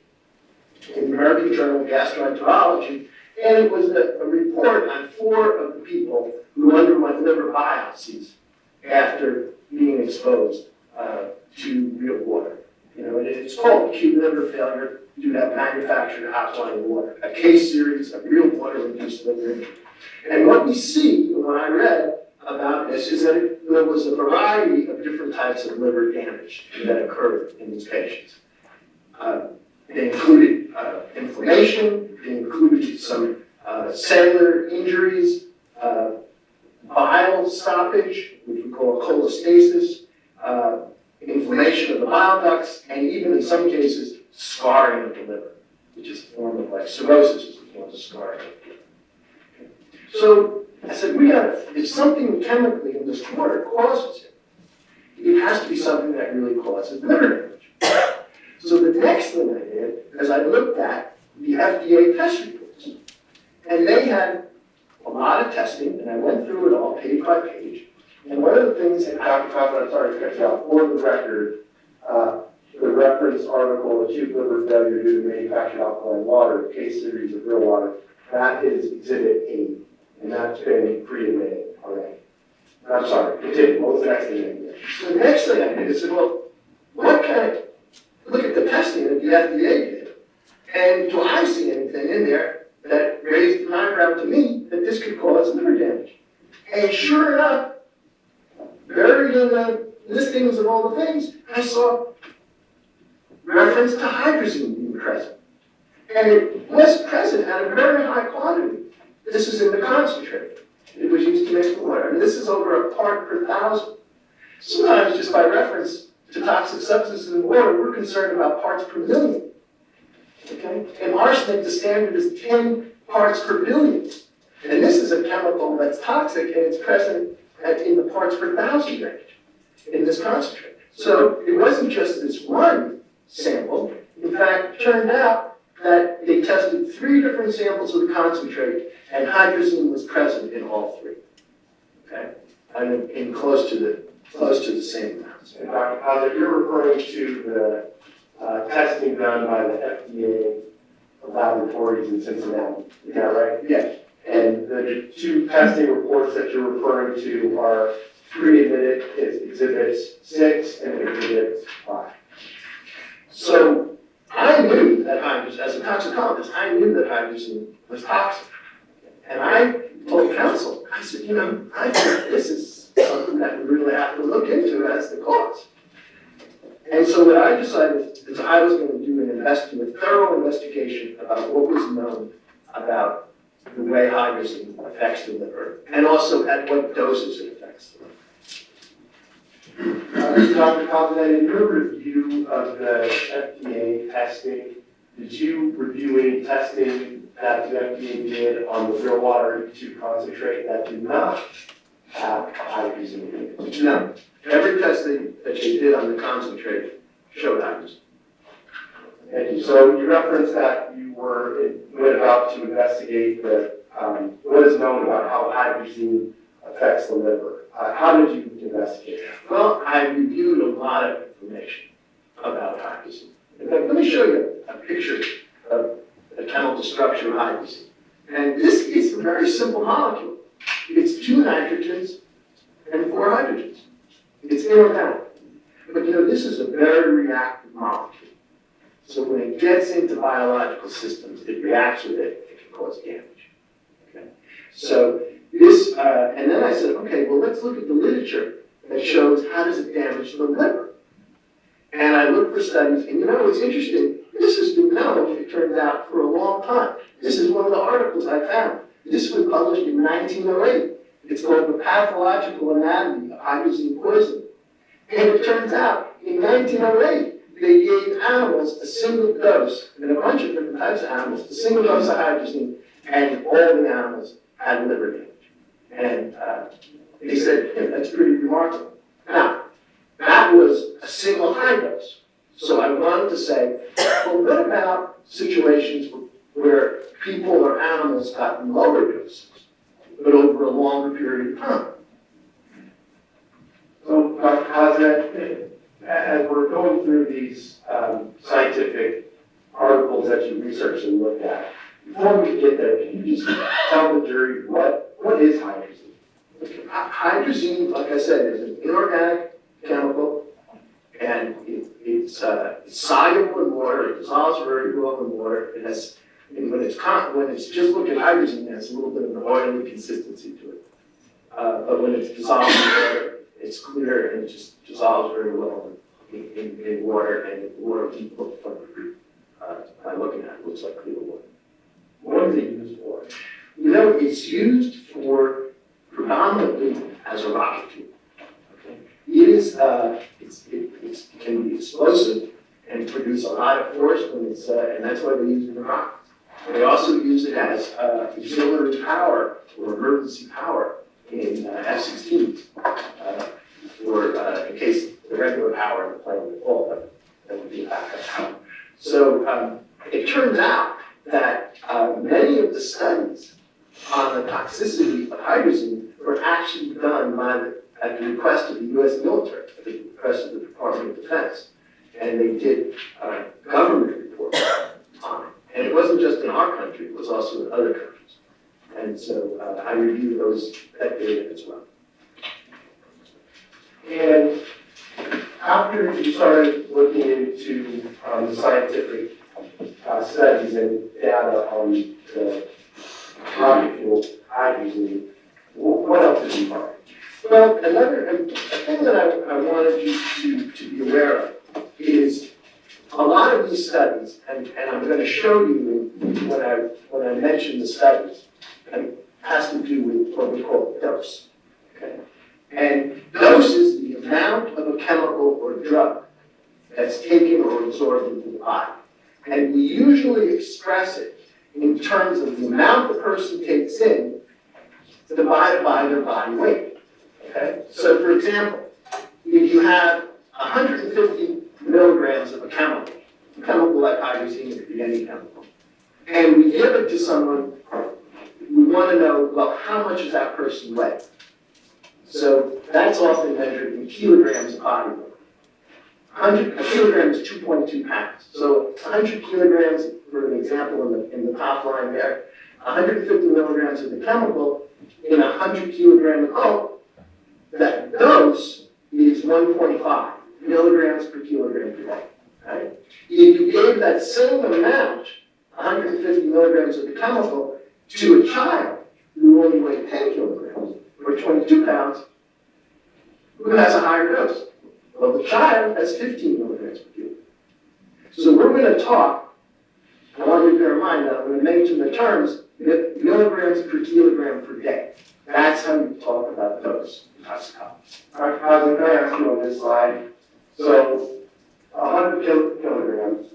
in the American Journal of Gastroenterology, and it was a report on 4 of the people who underwent liver biopsies after being exposed to real water. It's called acute liver failure due to manufactured alkaline water, a case series of real water-induced liver injury. And what we see when I read about this is that there was a variety of different types of liver damage that occurred in these patients. They included inflammation, they included some cellular injuries, bile stoppage, which we call cholestasis, inflammation of the bile ducts, and even in some cases, scarring of the liver, which is a form of like cirrhosis is a form of scarring. So I said, if something chemically in this water causes it, it has to be something that really causes liver damage. So the next thing I did is I looked at the FDA test reports. And they had a lot of testing, and I went through it all page by page. And one of the things that Dr. Kaufmann, I'm sorry to cut you off. For the record, the reference article, acute liver failure due to manufactured alkaline water, case series of real water, that is Exhibit 8, and that's been pre-admitted already. I'm sorry, continue. What was the next thing you did? So the next thing I did is said, well, what kind of, look at the testing that the FDA did, and do I see anything in there that raised an eyebrow to me that this could cause liver damage? And sure enough, buried in the listings of all the things, I saw reference to hydrazine being present. And it was present at a very high quantity. This is in the concentrate. It was used to make the water. And this is over a part per 1,000. Sometimes just by reference to toxic substances in water, we're concerned about parts per million. Okay? In arsenic, the standard is 10 parts per billion. And this is a chemical that's toxic, and it's present in the parts per 1,000 range in this concentrate. So it wasn't just this one sample. In fact, it turned out that they tested 3 different samples of the concentrate, and hydrazine was present in all 3. Okay, and in close to the same amounts. And Dr. Kaufmann, you're referring to the testing done by the FDA laboratories in Cincinnati. Is that right? Yes. And the 2 testing reports that you're referring to are pre-admitted as Exhibits 6 and Exhibit 5. So I knew that hydrazine, as a toxicologist, I knew that hydrazine was toxic. And I told counsel, I said, I think this is something that we really have to look into as the cause. And so what I decided is I was going to do a thorough investigation about what was known about the way hydrazine affects the liver, and also at what doses it affects the liver. Dr. Kaufmann, in your review of the FDA testing, did you review any testing that the FDA did on the real water to concentrate that did not have hydrazine in it? No. Every test that they did on the concentrate showed hydrazine. And so you referenced that you went about to investigate what is known about how hydrazine affects the liver. How did you investigate that? Well, I reviewed a lot of information about hydrazine. In fact, let me show you a picture of the chemical structure of hydrazine. And this is a very simple molecule. It's 2 nitrogens and 4 hydrogens. It's inorganic. But this is a very reactive molecule. So when it gets into biological systems, it reacts with it, it can cause damage. Okay? So this and then I said, okay, well, let's look at the literature that shows how does it damage the liver. And I looked for studies, and it's interesting, this has been known, it turns out, for a long time. This is one of the articles I found. This was published in 1908. It's called The Pathological Anatomy of Hydrazine Poisoning. And it turns out, in 1908, they gave animals a single dose, and a bunch of different types of animals, a single dose of hydrazine, and all the animals had liver damage. And they said, that's pretty remarkable. Now, that was a single high dose. So I wanted to say, well, what about situations where people or animals got lower doses, but over a longer period of time? So, Dr. Kosmet, as we're going through these scientific articles that you researched and looked at, before we get there, can you just tell the jury what is hydrazine? Hydrazine, like I said, is an inorganic chemical, and it's soluble in water. It dissolves very well in water. It has, and when it's just looking at hydrazine, it has a little bit of an oily consistency to it. But when it's dissolved in water, it's clear and it just dissolves very well in water, and the water look funny. By looking at it, it looks like clear water. What is it used for? It's used for predominantly as a rocket fuel. Okay? It is, it can be explosive and produce a lot of force when it's, and that's why they use it in rockets. They also use it as auxiliary power or emergency power in F-16s, or in case the regular power in the plane would fall, that would be a backup power. So it turns out that many of the studies on the toxicity of hydrazine were actually done at the request of the U.S. military, at the request of the Department of Defense. And they did government reports on it. And it wasn't just in our country, it was also in other countries. And so I reviewed that data as well. And after you started looking into the scientific studies and data on the rocket fuel hydrazine, what else did you find? Well, a thing that I wanted you to be aware of is a lot of these studies, and I'm going to show you when I mention the studies, has to do with what we call dose. Okay? And dose is the amount of a chemical or drug that's taken or absorbed into the body. And we usually express it in terms of the amount the person takes in divided by their body weight. Okay? So for example, if you have 150 milligrams of a chemical like hydrazine, it could be any chemical, and we give it to someone, we want to know, well, how much is that person weigh? So that's often measured in kilograms of body weight. A kilogram is 2.2 pounds. So 100 kilograms, for an example in the top line there, 150 milligrams of the chemical in 100 kilogram of coke, that dose is 1.5 milligrams per kilogram per day. Right? If you gave that same amount, 150 milligrams of the chemical, to a child who only weighed 10 kilograms or 22 pounds, who has a higher dose? Well, the child has 15 milligrams per kilogram. So we're going to talk, I want you to bear in mind that I'm going to mention the terms milligrams per kilogram per day. That's how you talk about dose. Dr. Kosmet, can I ask you on this slide? So, 100 kilograms,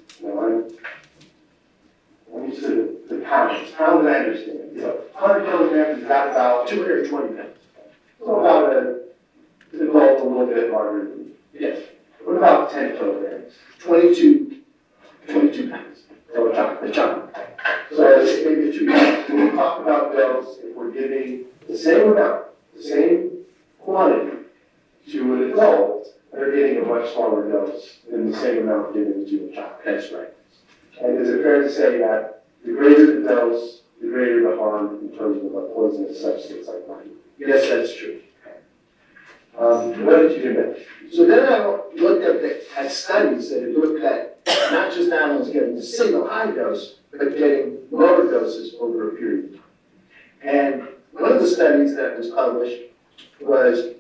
I'm used to the pounds. Pounds I understand. So 100 kilograms is that about 220 pounds. So about a little bit larger than. Yes. What about 10 kilograms? 22 pounds. So a chunk. The chunk. So maybe 2 pounds. When we talk about dose, if we're giving the same amount, the same quantity to an adult, they're getting a much smaller dose than the same amount given to a child. That's right. And is it fair to say that the greater the dose, the greater the harm in terms of a poisonous substance like mine? Yes, that's true. What did you do next? So then I looked at studies that had looked at not just animals getting a single high dose, but getting lower doses over a period of time. And one of the studies studies that was published was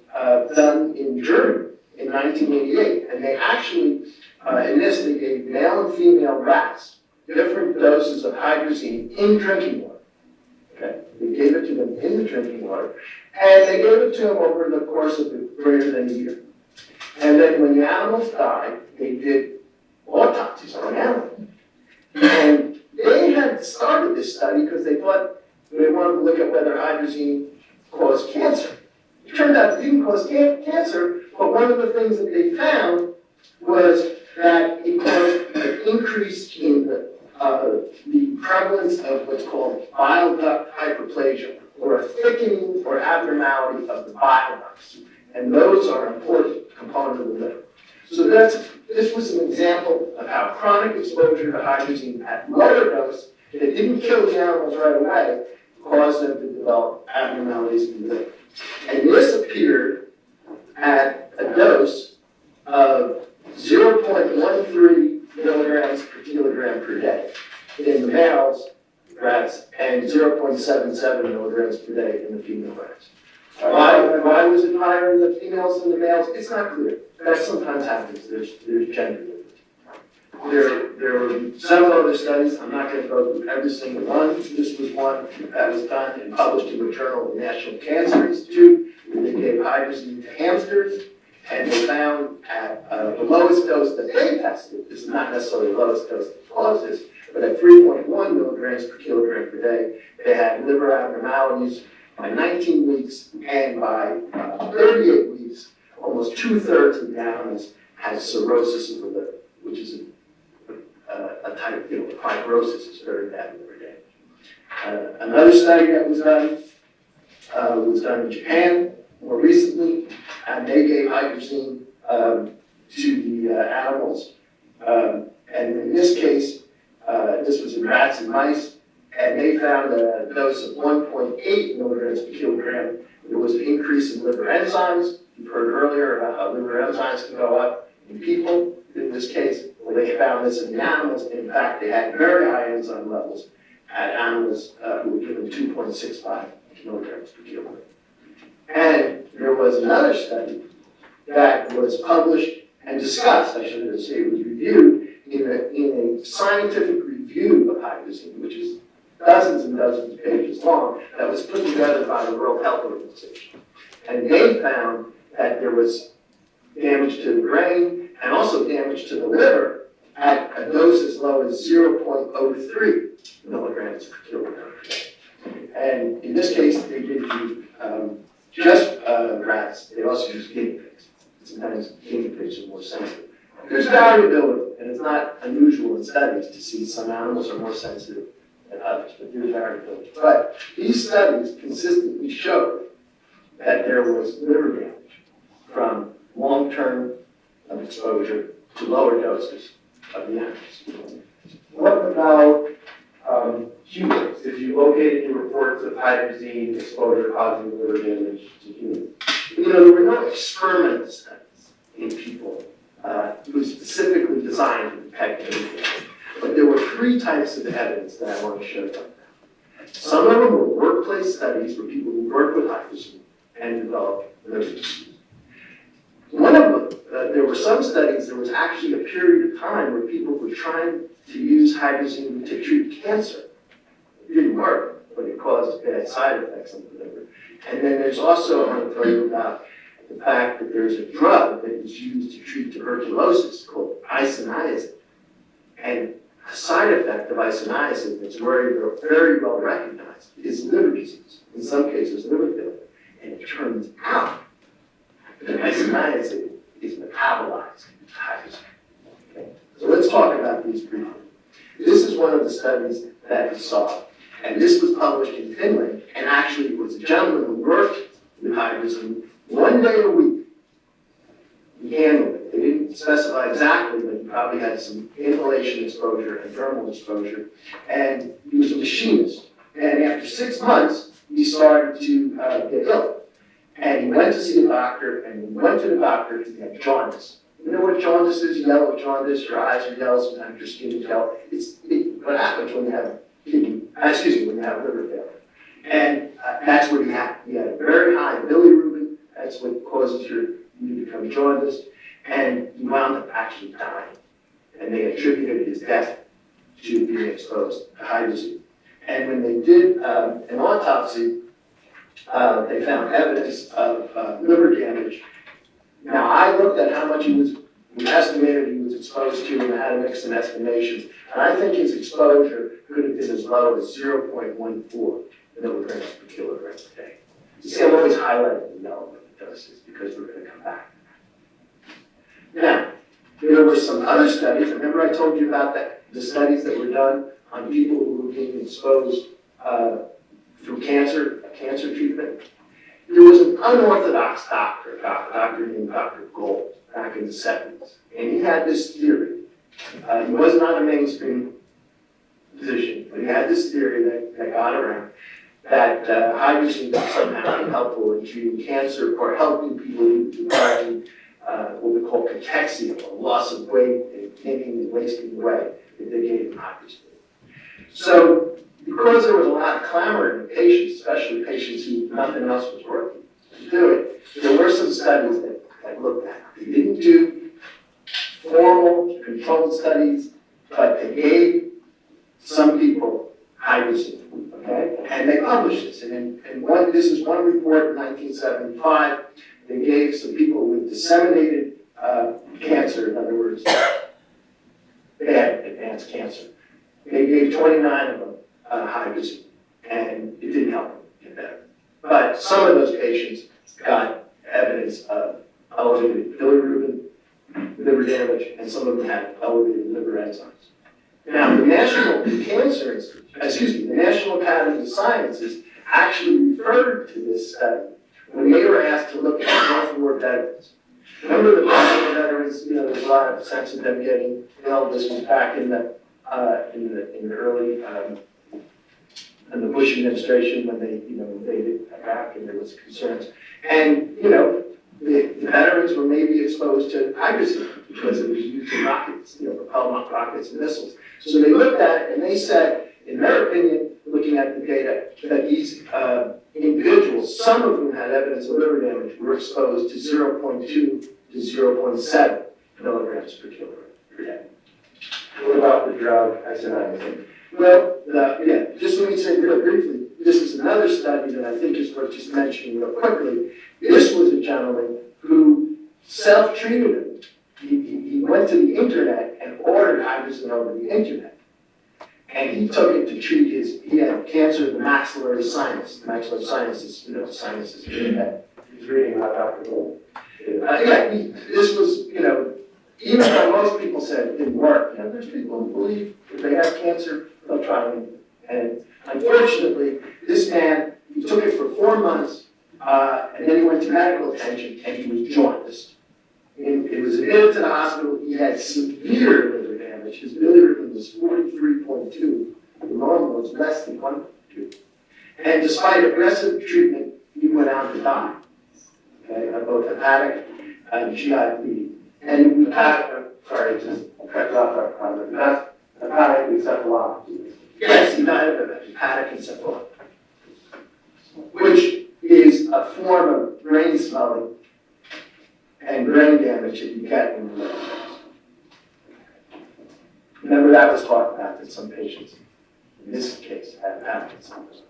done in Germany in 1988. And they actually, in this, they gave male and female rats different doses of hydrazine in drinking water. Okay? They gave it to them in the drinking water, and they gave it to them over the course of greater than a year. And then when the animals died, they did autopsies on animals. And they had started this study because they thought they wanted to look at whether hydrazine caused cancer. It turned out it didn't cause cancer, but one of the things that they found was that it caused an increase in the prevalence of what's called bile duct hyperplasia, or a thickening or abnormality of the bile ducts. And those are an important component of the liver. So this was an example of how chronic exposure to hydrazine at lower dose, that didn't kill the animals right away, caused them to develop abnormalities in the liver. And this appeared at a dose of 0.13 milligrams per kilogram per day in the males rats and 0.77 milligrams per day in the female rats. Why was it higher in the females than the males? It's not clear. That sometimes happens. There's gender difference. There were several other studies. I'm not going to go through every single one. This was one that was done and published in the Journal of the National Cancer Institute, where they gave hydrazine to hamsters, and they found at the lowest dose that they tested, this is not necessarily the lowest dose that causes, but at 3.1 milligrams per kilogram per day, they had liver abnormalities by 19 weeks, and by 38 weeks, almost 2/3 of the animals had cirrhosis of the liver, which is a type of fibrosis. Is very bad liver damage. Another study that was done in Japan more recently, and they gave hydrazine to the animals. And in this case, this was in rats and mice, and they found a dose of 1.8 milligrams per kilogram. There was an increase in liver enzymes. You've heard earlier about how liver enzymes can go up in people. In this case, well, they found this in the animals. In fact, they had very high enzyme levels at animals who were given 2.65 milligrams per kilogram. And there was another study that was published and discussed, I should say it was reviewed, in a scientific review of hydrazine, which is dozens and dozens of pages long, that was put together by the World Health Organization. And they found that there was damage to the brain and also damage to the liver at a dose as low as 0.03 milligrams per kilogram per day. And in this case, they didn't use just rats, they also used guinea pigs. Sometimes guinea pigs are more sensitive. There's variability, and it's not unusual in studies to see some animals are more sensitive than others, but there's variability. But these studies consistently showed that there was liver damage from long-term exposure to lower doses of the animals. What about humans? If you located any reports of hydrazine exposure causing liver damage to humans? There were no experimental studies in people who were specifically designed to detect anything. But there were three types of evidence that I want to show you. Some of them were workplace studies where people who worked with hydrazine and developed liver disease. One of them, there were some studies, there was actually a period of time where people were trying to use hydrazine to treat cancer. It didn't work, but it caused bad side effects on the liver. And then there's also, I want to tell you about the fact that there's a drug that is used to treat tuberculosis called isoniazid. And a side effect of isoniazid that's very, very well recognized is liver disease. In some cases, liver failure. And it turns out that isoniazid is metabolized into hydrazine. Okay? So let's talk about these briefly. This is one of the studies that we saw. And this was published in Finland, and actually it was a gentleman who worked with hydrazine 1 day a week. He handled it. They didn't specify exactly, but he probably had some inhalation exposure and thermal exposure. And he was a machinist. And after 6 months, he started to get ill. And he went to see a doctor, and he went to the doctor because he had jaundice. You know what jaundice is? Yellow jaundice, your eyes are yellow, sometimes your skin is yellow. It's what happens when you have when you have liver failure. And that's what he had. He had a very high bilirubin. That's what causes you to become jaundiced. And he wound up actually dying. And they attributed his death to being exposed to hydrazine. And when they did an autopsy, they found evidence of liver damage. Now, I looked at how much we estimated he was exposed to, and I had to make some estimations. And I think his exposure could have been as low as 0.14 milligrams per kilogram a day. You see, I'm always highlighting the yellow doses because we're going to come back. Now, there were some other studies. Remember I told you about the studies that were done on people who were being exposed through cancer treatment? There was an unorthodox doctor, a doctor named Dr. Gold, back in the 70s. And he had this theory. He was not a mainstream physician, but he had this theory that got around that hydrazine could somehow be helpful in treating cancer or helping people regarding what we call cachexia, or loss of weight and thinking and wasting away, if they gave them hydrazine. So, because there was a lot of clamor in patients, especially patients who nothing else was working to do it, there were some studies that looked at it. They didn't do formal controlled studies, but they gave some people hydrazine, okay? And they published this. And this is one report in 1975. They gave some people with disseminated cancer, in other words, bad advanced cancer. They gave 29 of them hydrazine, and it didn't help them get better. But some of those patients got evidence of elevated bilirubin, liver damage, and some of them had elevated liver enzymes. Now, the National Cancer Institute, the National Academy of Sciences actually referred to this study when they were asked to look at Gulf War veterans. Remember the Gulf War veterans? You know, there's a lot of sense of them getting ill. This was back in the early in the Bush administration when they invaded Iraq and there was concerns. And the veterans were maybe exposed to hydrazine because it was used in rockets, propellant rockets and missiles. So they looked at it and they said, in their opinion, looking at the data, that these individuals, some of whom had evidence of liver damage, were exposed to 0.2 to 0.7 milligrams per kilogram per day. What about the drug isoniazid? Well, just let me say real briefly, this is another study that I think is worth just mentioning real quickly. This was a gentleman who self-treated him. He went to the internet and ordered hydrazine over the internet. And he took it to treat he had cancer of the maxillary sinus. The maxillary sinus is, the sinuses in the head. He's reading about Dr. Gold. This was, even though most people said it didn't work, there's people who believe if they have cancer, they'll try it. And unfortunately, this man, he took it for 4 months, and then he went to medical attention, and he was jaundiced. And he was admitted to the hospital. He had severe liver damage. His bilirubin was 43.2. The normal was less than 1.2. And despite aggressive treatment, he went on to die. Okay, of both hepatic and GI bleeding. And hepatic encephalopathy. Yes, he died of hepatic encephalopathy, which is a form of brain swelling and brain damage that you get in the liver. Remember that was talked about in some patients. In this case, had hepatic encephalopathy.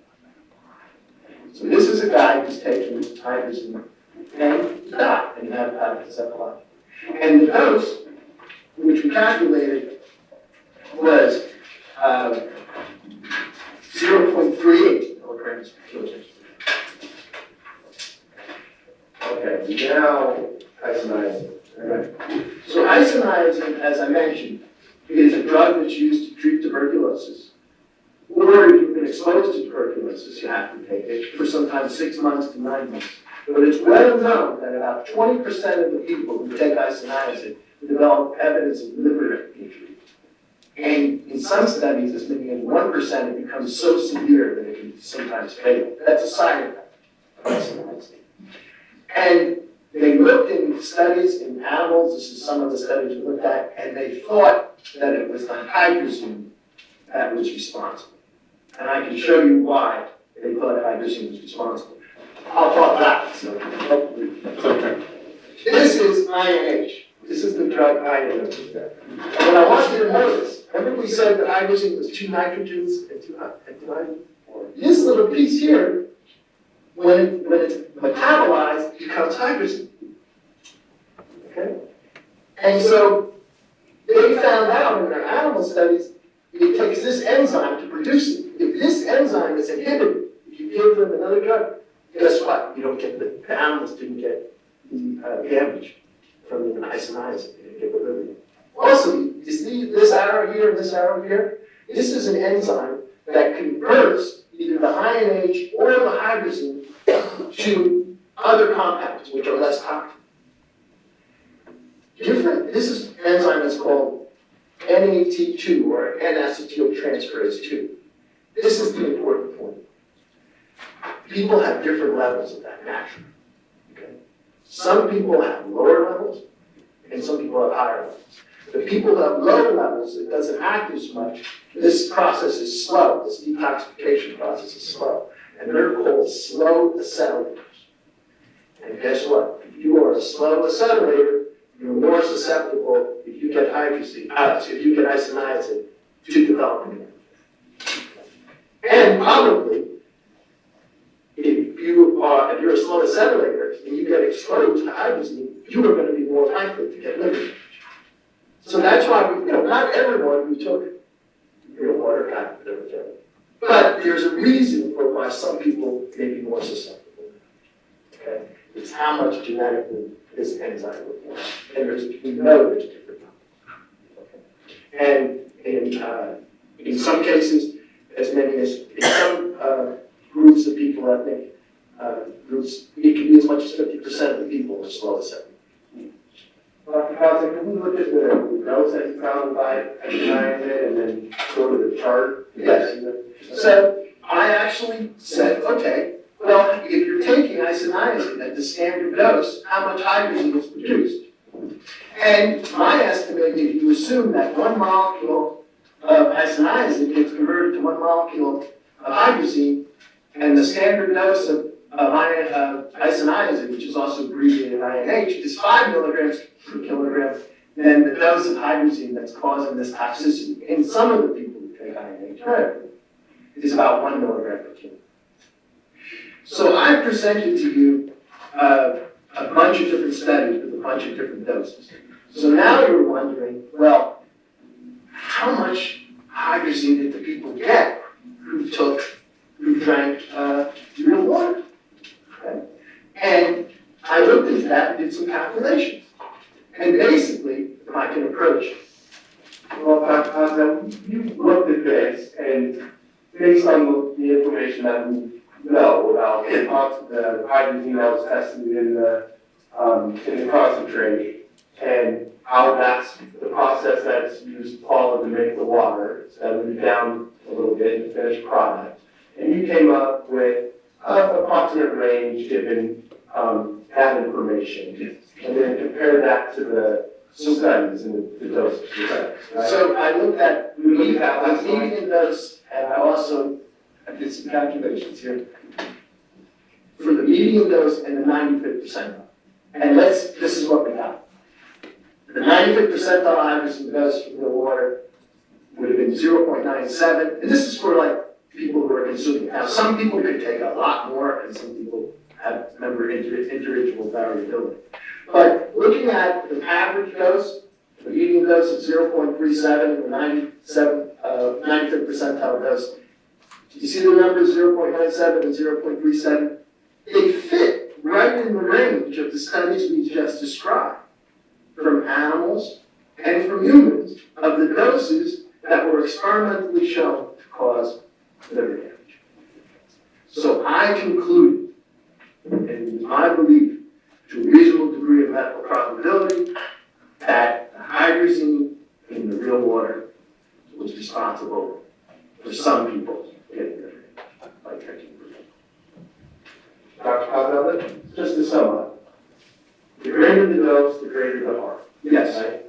So this is a guy who's taking hydrazine and died and had hepatic encephalopathy. And the dose, which we calculated, was 0.38 milligrams per kilogram. Okay, now isoniazid. Right. So isoniazid, as I mentioned, is a drug that's used to treat tuberculosis. Or if you've been exposed to tuberculosis, you have to take it for sometimes 6 months to 9 months. But it's well known that about 20% of the people who take isoniazid develop evidence of liver injury. And in some studies, as many as 1%, it becomes so severe that it can sometimes fatal. That's a side effect of isoniazid. And they looked in studies in animals, this is some of the studies we looked at, and they thought that it was the hydrazine that was responsible. And I can show you why they thought hydrazine was responsible. I'll talk that, so hopefully. This is INH. This is the drug INH. And what I want you to notice, remember we said that hydrazine was 2 nitrogens and 2 hydrogen? This little piece here, when it's metabolized, becomes hydrazine. Okay? And so they found out in their animal studies, it takes this enzyme to produce it. If this enzyme is inhibited, if you give them another drug, guess what? You don't get the animals didn't get the damage from the isoniazid. They didn't get the liver. Also, you see this arrow here and this arrow here? This is an enzyme that converts either the INH or the hydrazine to other compounds, which are less toxic. This is an enzyme that's called NAT2 or N-acetyltransferase 2. This is the important point. People have different levels of that naturally. Okay? Some people have lower levels, and some people have higher levels. The people who have low levels, it doesn't act as much. This process is slow. This detoxification process is slow. And they're called slow acetylators. And guess what? If you are a slow acetylator, you're more susceptible if you get if you get isoniazid to developing it. And probably, if you're a slow acetylator and you get exposed to hydrazine, you are going to be more likely to get liver damage. So that's why not everyone who took water got liver damage. But there's a reason for why some people may be more susceptible. Okay? It's how much genetically this enzyme will form. And we know there's different numbers. And in some cases, as many as in some groups of people, I think, it can be as much as 50% of the people are slow accepting. Dr. Kosmet, can we look at the notes that you found by isoniazid and then go to the chart? Yes. So I actually said, okay, well, if you're taking isoniazid at the standard dose, how much hydrazine is produced? And my estimate, if you assume that 1 molecule of isoniazid gets converted to 1 molecule of hydrazine, and the standard dose of isoniazid, which is also abbreviated INH, is 5 milligrams per kilogram, then the dose of hydrazine that's causing this toxicity in some of the people who take INH is about 1 milligram per kilogram. So I presented to you a bunch of different studies with a bunch of different doses. So now you're wondering, well, how much hydrazine did the people get who drank real water? Okay? And I looked into that and did some calculations. And basically, if I can approach it. Well, Dr. Kosmet, you looked at this, and based on the information that we know about the hydrazine that was tested in the concentrate, and how that's the process that's used pollen to make the water, so we down a little bit in the finished product. And you came up with an approximate range given that information, and then compare that to the studies and the dosage studies, right? So I looked at the median dose, and I also did some calculations here for the median dose and the 95th percentile. And this is what we got. The 95th percentile hydrazine dose for the water would have been 0.97, and this is for like people who are consuming. Now, some people could take a lot more, and some people have individual variability. But looking at the average dose, the median dose of 0.37 and the 95th percentile dose, you see the numbers 0.97 and 0.37? They fit right in the range of the studies we just described, from animals and from humans, of the doses that were experimentally shown to cause liver damage. So I concluded, and it is my belief, to a reasonable degree of medical probability, that the hydrazine in the real water was responsible for some people getting liver damage by drinking. Dr. Kosmet, just to sum up, the greater the dose, the greater the harm. Yes. Right?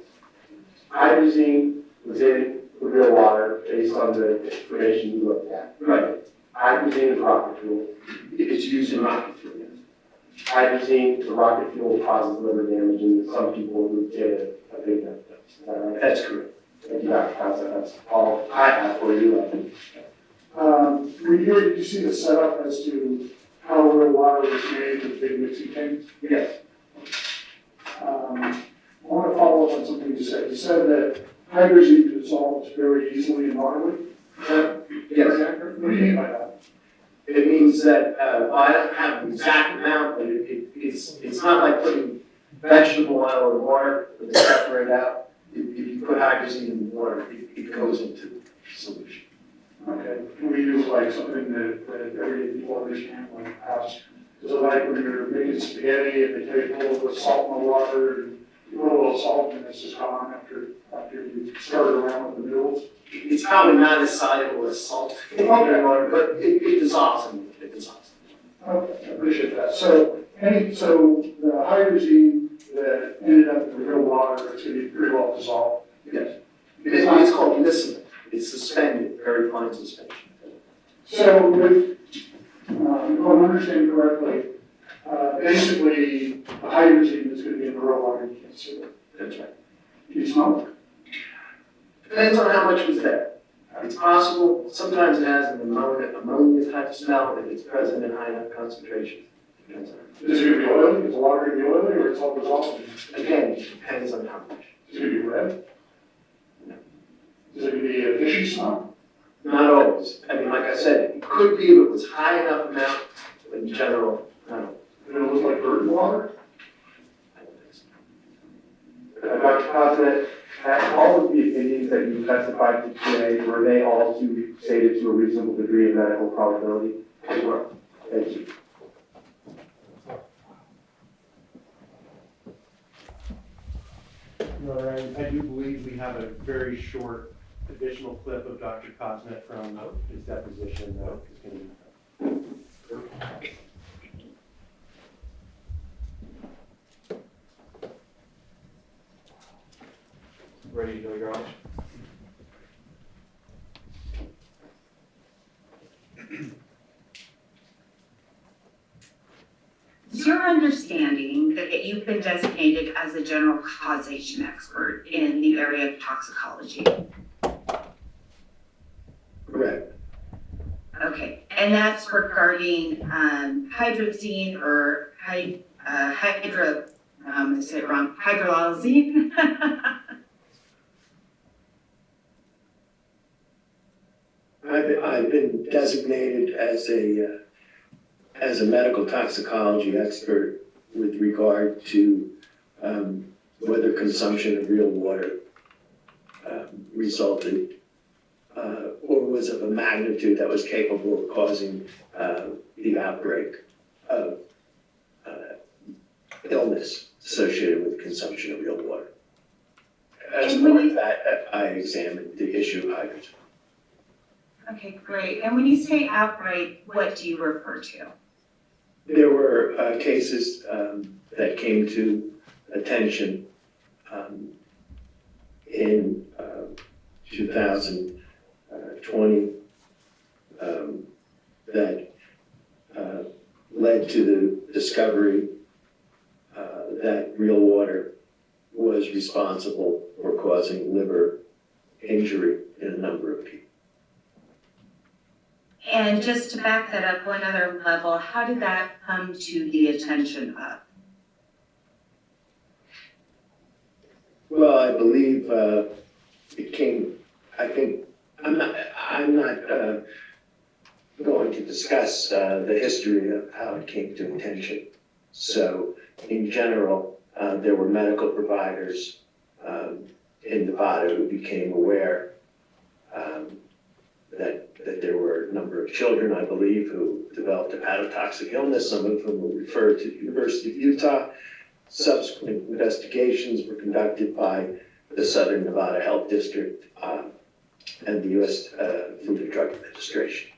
Hydrazine was in the real water based on the information you looked at. Right. Hydrazine is rocket fuel. is used in rocket fuel. Hydrazine, the rocket fuel causes liver damage, and some people would get a big dose. That's correct. Thank you, Dr. Costa. That's all I have for you. Were you here, did you see the setup as to how real water was made with big mixing tanks? Yes. I want to follow up on something you said. You said that hydrazine dissolves very easily in water. Yes. What do you mean by that? It means that, well, I don't have the exact amount, but it's not like putting vegetable oil in water and they separate out. If you put hydrazine in water, it goes into solution. Okay, can we use like something that everyday people understand, like how, so like when you're making spaghetti and they take a little bit of salt in the water, and you put a little salt and it's just gone after you start around with the noodles? It's probably not as soluble as salt in water, but it dissolves in it. It dissolves. Okay, I appreciate that. So the hydrazine that ended up in the real water is going to be pretty well dissolved. Yes. It's called miscible. It's suspended, very fine suspension. So with, if I'm understanding correctly, basically the hydrazine is going to be in the real water, you can't see it. That's right. Do you smell it? Depends on how much was there. It's possible, sometimes it has an ammonia type smell if it's present in high enough concentration. Depends on. Is it going to be oily? Is the water going to be oily, or it's all dissolved? Again, it depends on how much. Is it going to be red? Is it going to be a fishy smell? Not always. I mean, like I said, it could be if it was high enough amount, but in general, I don't know. Does it look like bird water? I don't think so. Dr. Kosmet, all of the opinions that you testified to today, were they all stated to a reasonable degree of medical probability? They were. Thank you. All right, I do believe we have a very short additional clip of Dr. Kosmet from his deposition that is going to be. Ready to go, Your Honor? Is your understanding that you've been designated as a general causation expert in the area of toxicology? Correct. Okay, and that's regarding hydrazine or I say it wrong, hydrolysine? I've been designated as a medical toxicology expert with regard to whether consumption of real water resulted or was of a magnitude that was capable of causing the outbreak of illness associated with consumption of real water. As part of that, I examined the issue of hydrazine. Okay, great. And when you say outbreak, what do you refer to? There were cases that came to attention in 2020 that led to the discovery that real water was responsible for causing liver injury in a number of people. And just to back that up one other level, how did that come to the attention of? Well, I believe it came, I think, I'm not going to discuss the history of how it came to attention. So in general, there were medical providers in Nevada who became aware that there were a number of children, I believe, who developed hepatotoxic illness, some of whom were referred to the University of Utah. Subsequent investigations were conducted by the Southern Nevada Health District and the U.S. Food and Drug Administration.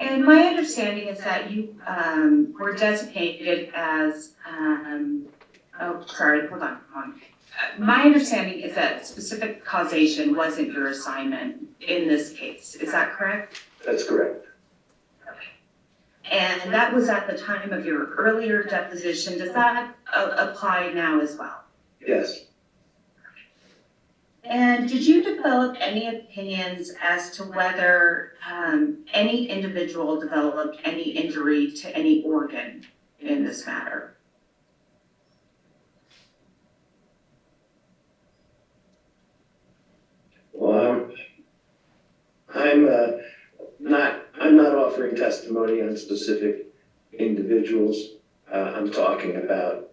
And my understanding is that you were designated as, my understanding is that specific causation wasn't your assignment in this case. Is that correct? That's correct. And that was at the time of your earlier deposition. Does that apply now as well? Yes. And did you develop any opinions as to whether any individual developed any injury to any organ in this matter? Well, I'm not offering testimony on specific individuals. I'm talking about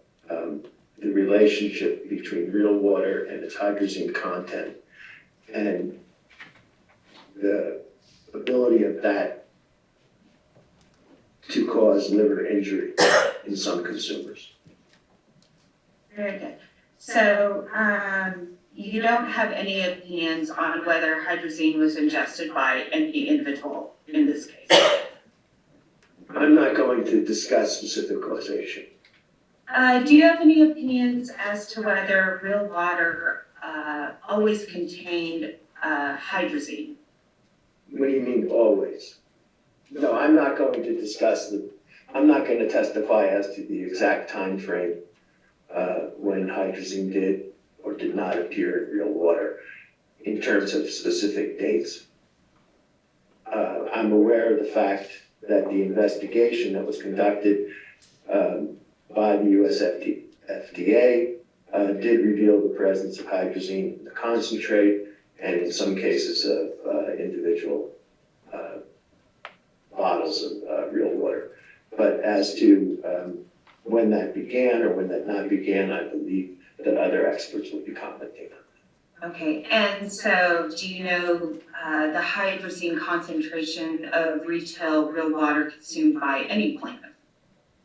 the relationship between real water and its hydrazine content and the ability of that to cause liver injury in some consumers. Very good. So you don't have any opinions on whether hydrazine was ingested by any individual in this case? I'm not going to discuss specific causation. Do you have any opinions as to whether real water always contained hydrazine? What do you mean always? No, I'm not going to discuss I'm not going to testify as to the exact time frame when hydrazine did or did not appear in real water in terms of specific dates. I'm aware of the fact that the investigation that was conducted by the US FDA did reveal the presence of hydrazine in the concentrate and in some cases of individual bottles of real water. But as to when that began or when that not began, I believe that other experts will be commenting on. Okay, and so do you know the hydrazine concentration of retail real water consumed by any plaintiff?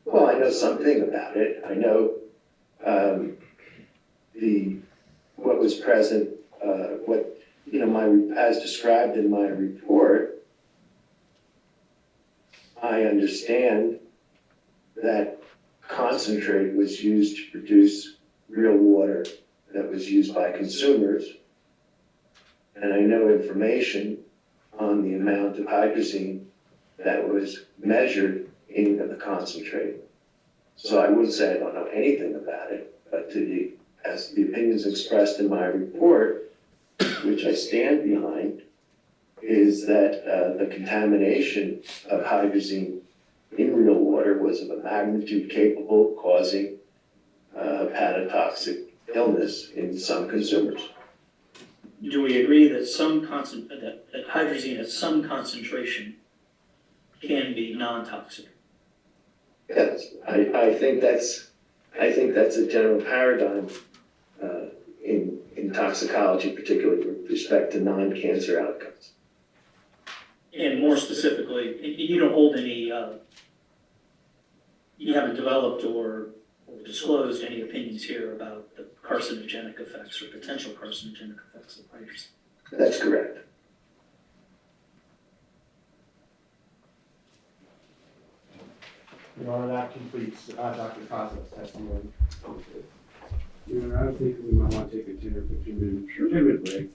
Well, I know something about it. I know what was present, as described in my report. I understand that concentrate was used to produce real water that was used by consumers. And I know information on the amount of hydrazine that was measured in the concentrate. So I would say I don't know anything about it, but as the opinions expressed in my report, which I stand behind, is that the contamination of hydrazine in real water was of a magnitude capable of causing hepatotoxic illness in some consumers. Do we agree that that hydrazine at some concentration can be non-toxic? Yes, I think that's a general paradigm in toxicology, particularly with respect to non-cancer outcomes. And more specifically, you don't hold any, you haven't developed or disclosed any opinions here about the carcinogenic effects or potential carcinogenic effects of hydrazine? That's correct. Your Honor, that completes Dr. Kosmet's testimony. I think we might want to take a 10 or 15-minute break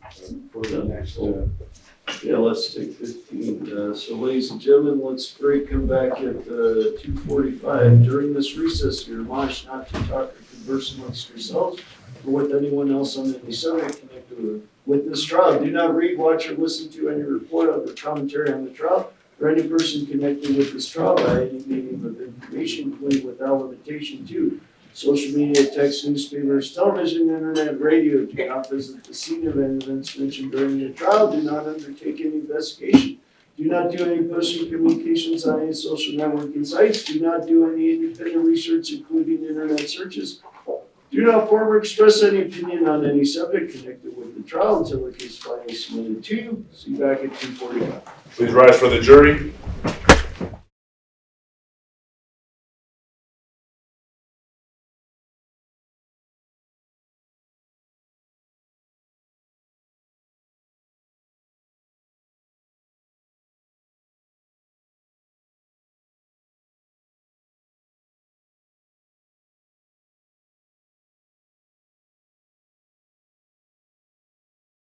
for the next. Yeah, let's take 15. So ladies and gentlemen, let's break, come back at 2:45. During this recess, you're admonished not to talk or converse amongst yourselves or with anyone else on any subject connected with this trial. Do not read, watch, or listen to any report of the commentary on the trial or any person connected with this trial by any medium of information, including without limitation to social media, text, newspapers, television, internet, radio. Do not visit the scene of any events mentioned during the trial. Do not undertake any investigation. Do not do any posting communications on any social networking sites. Do not do any independent research, including internet searches. Do not form or express any opinion on any subject connected with the trial until the case file is submitted to you. See you back at 2:45. Please rise for the jury.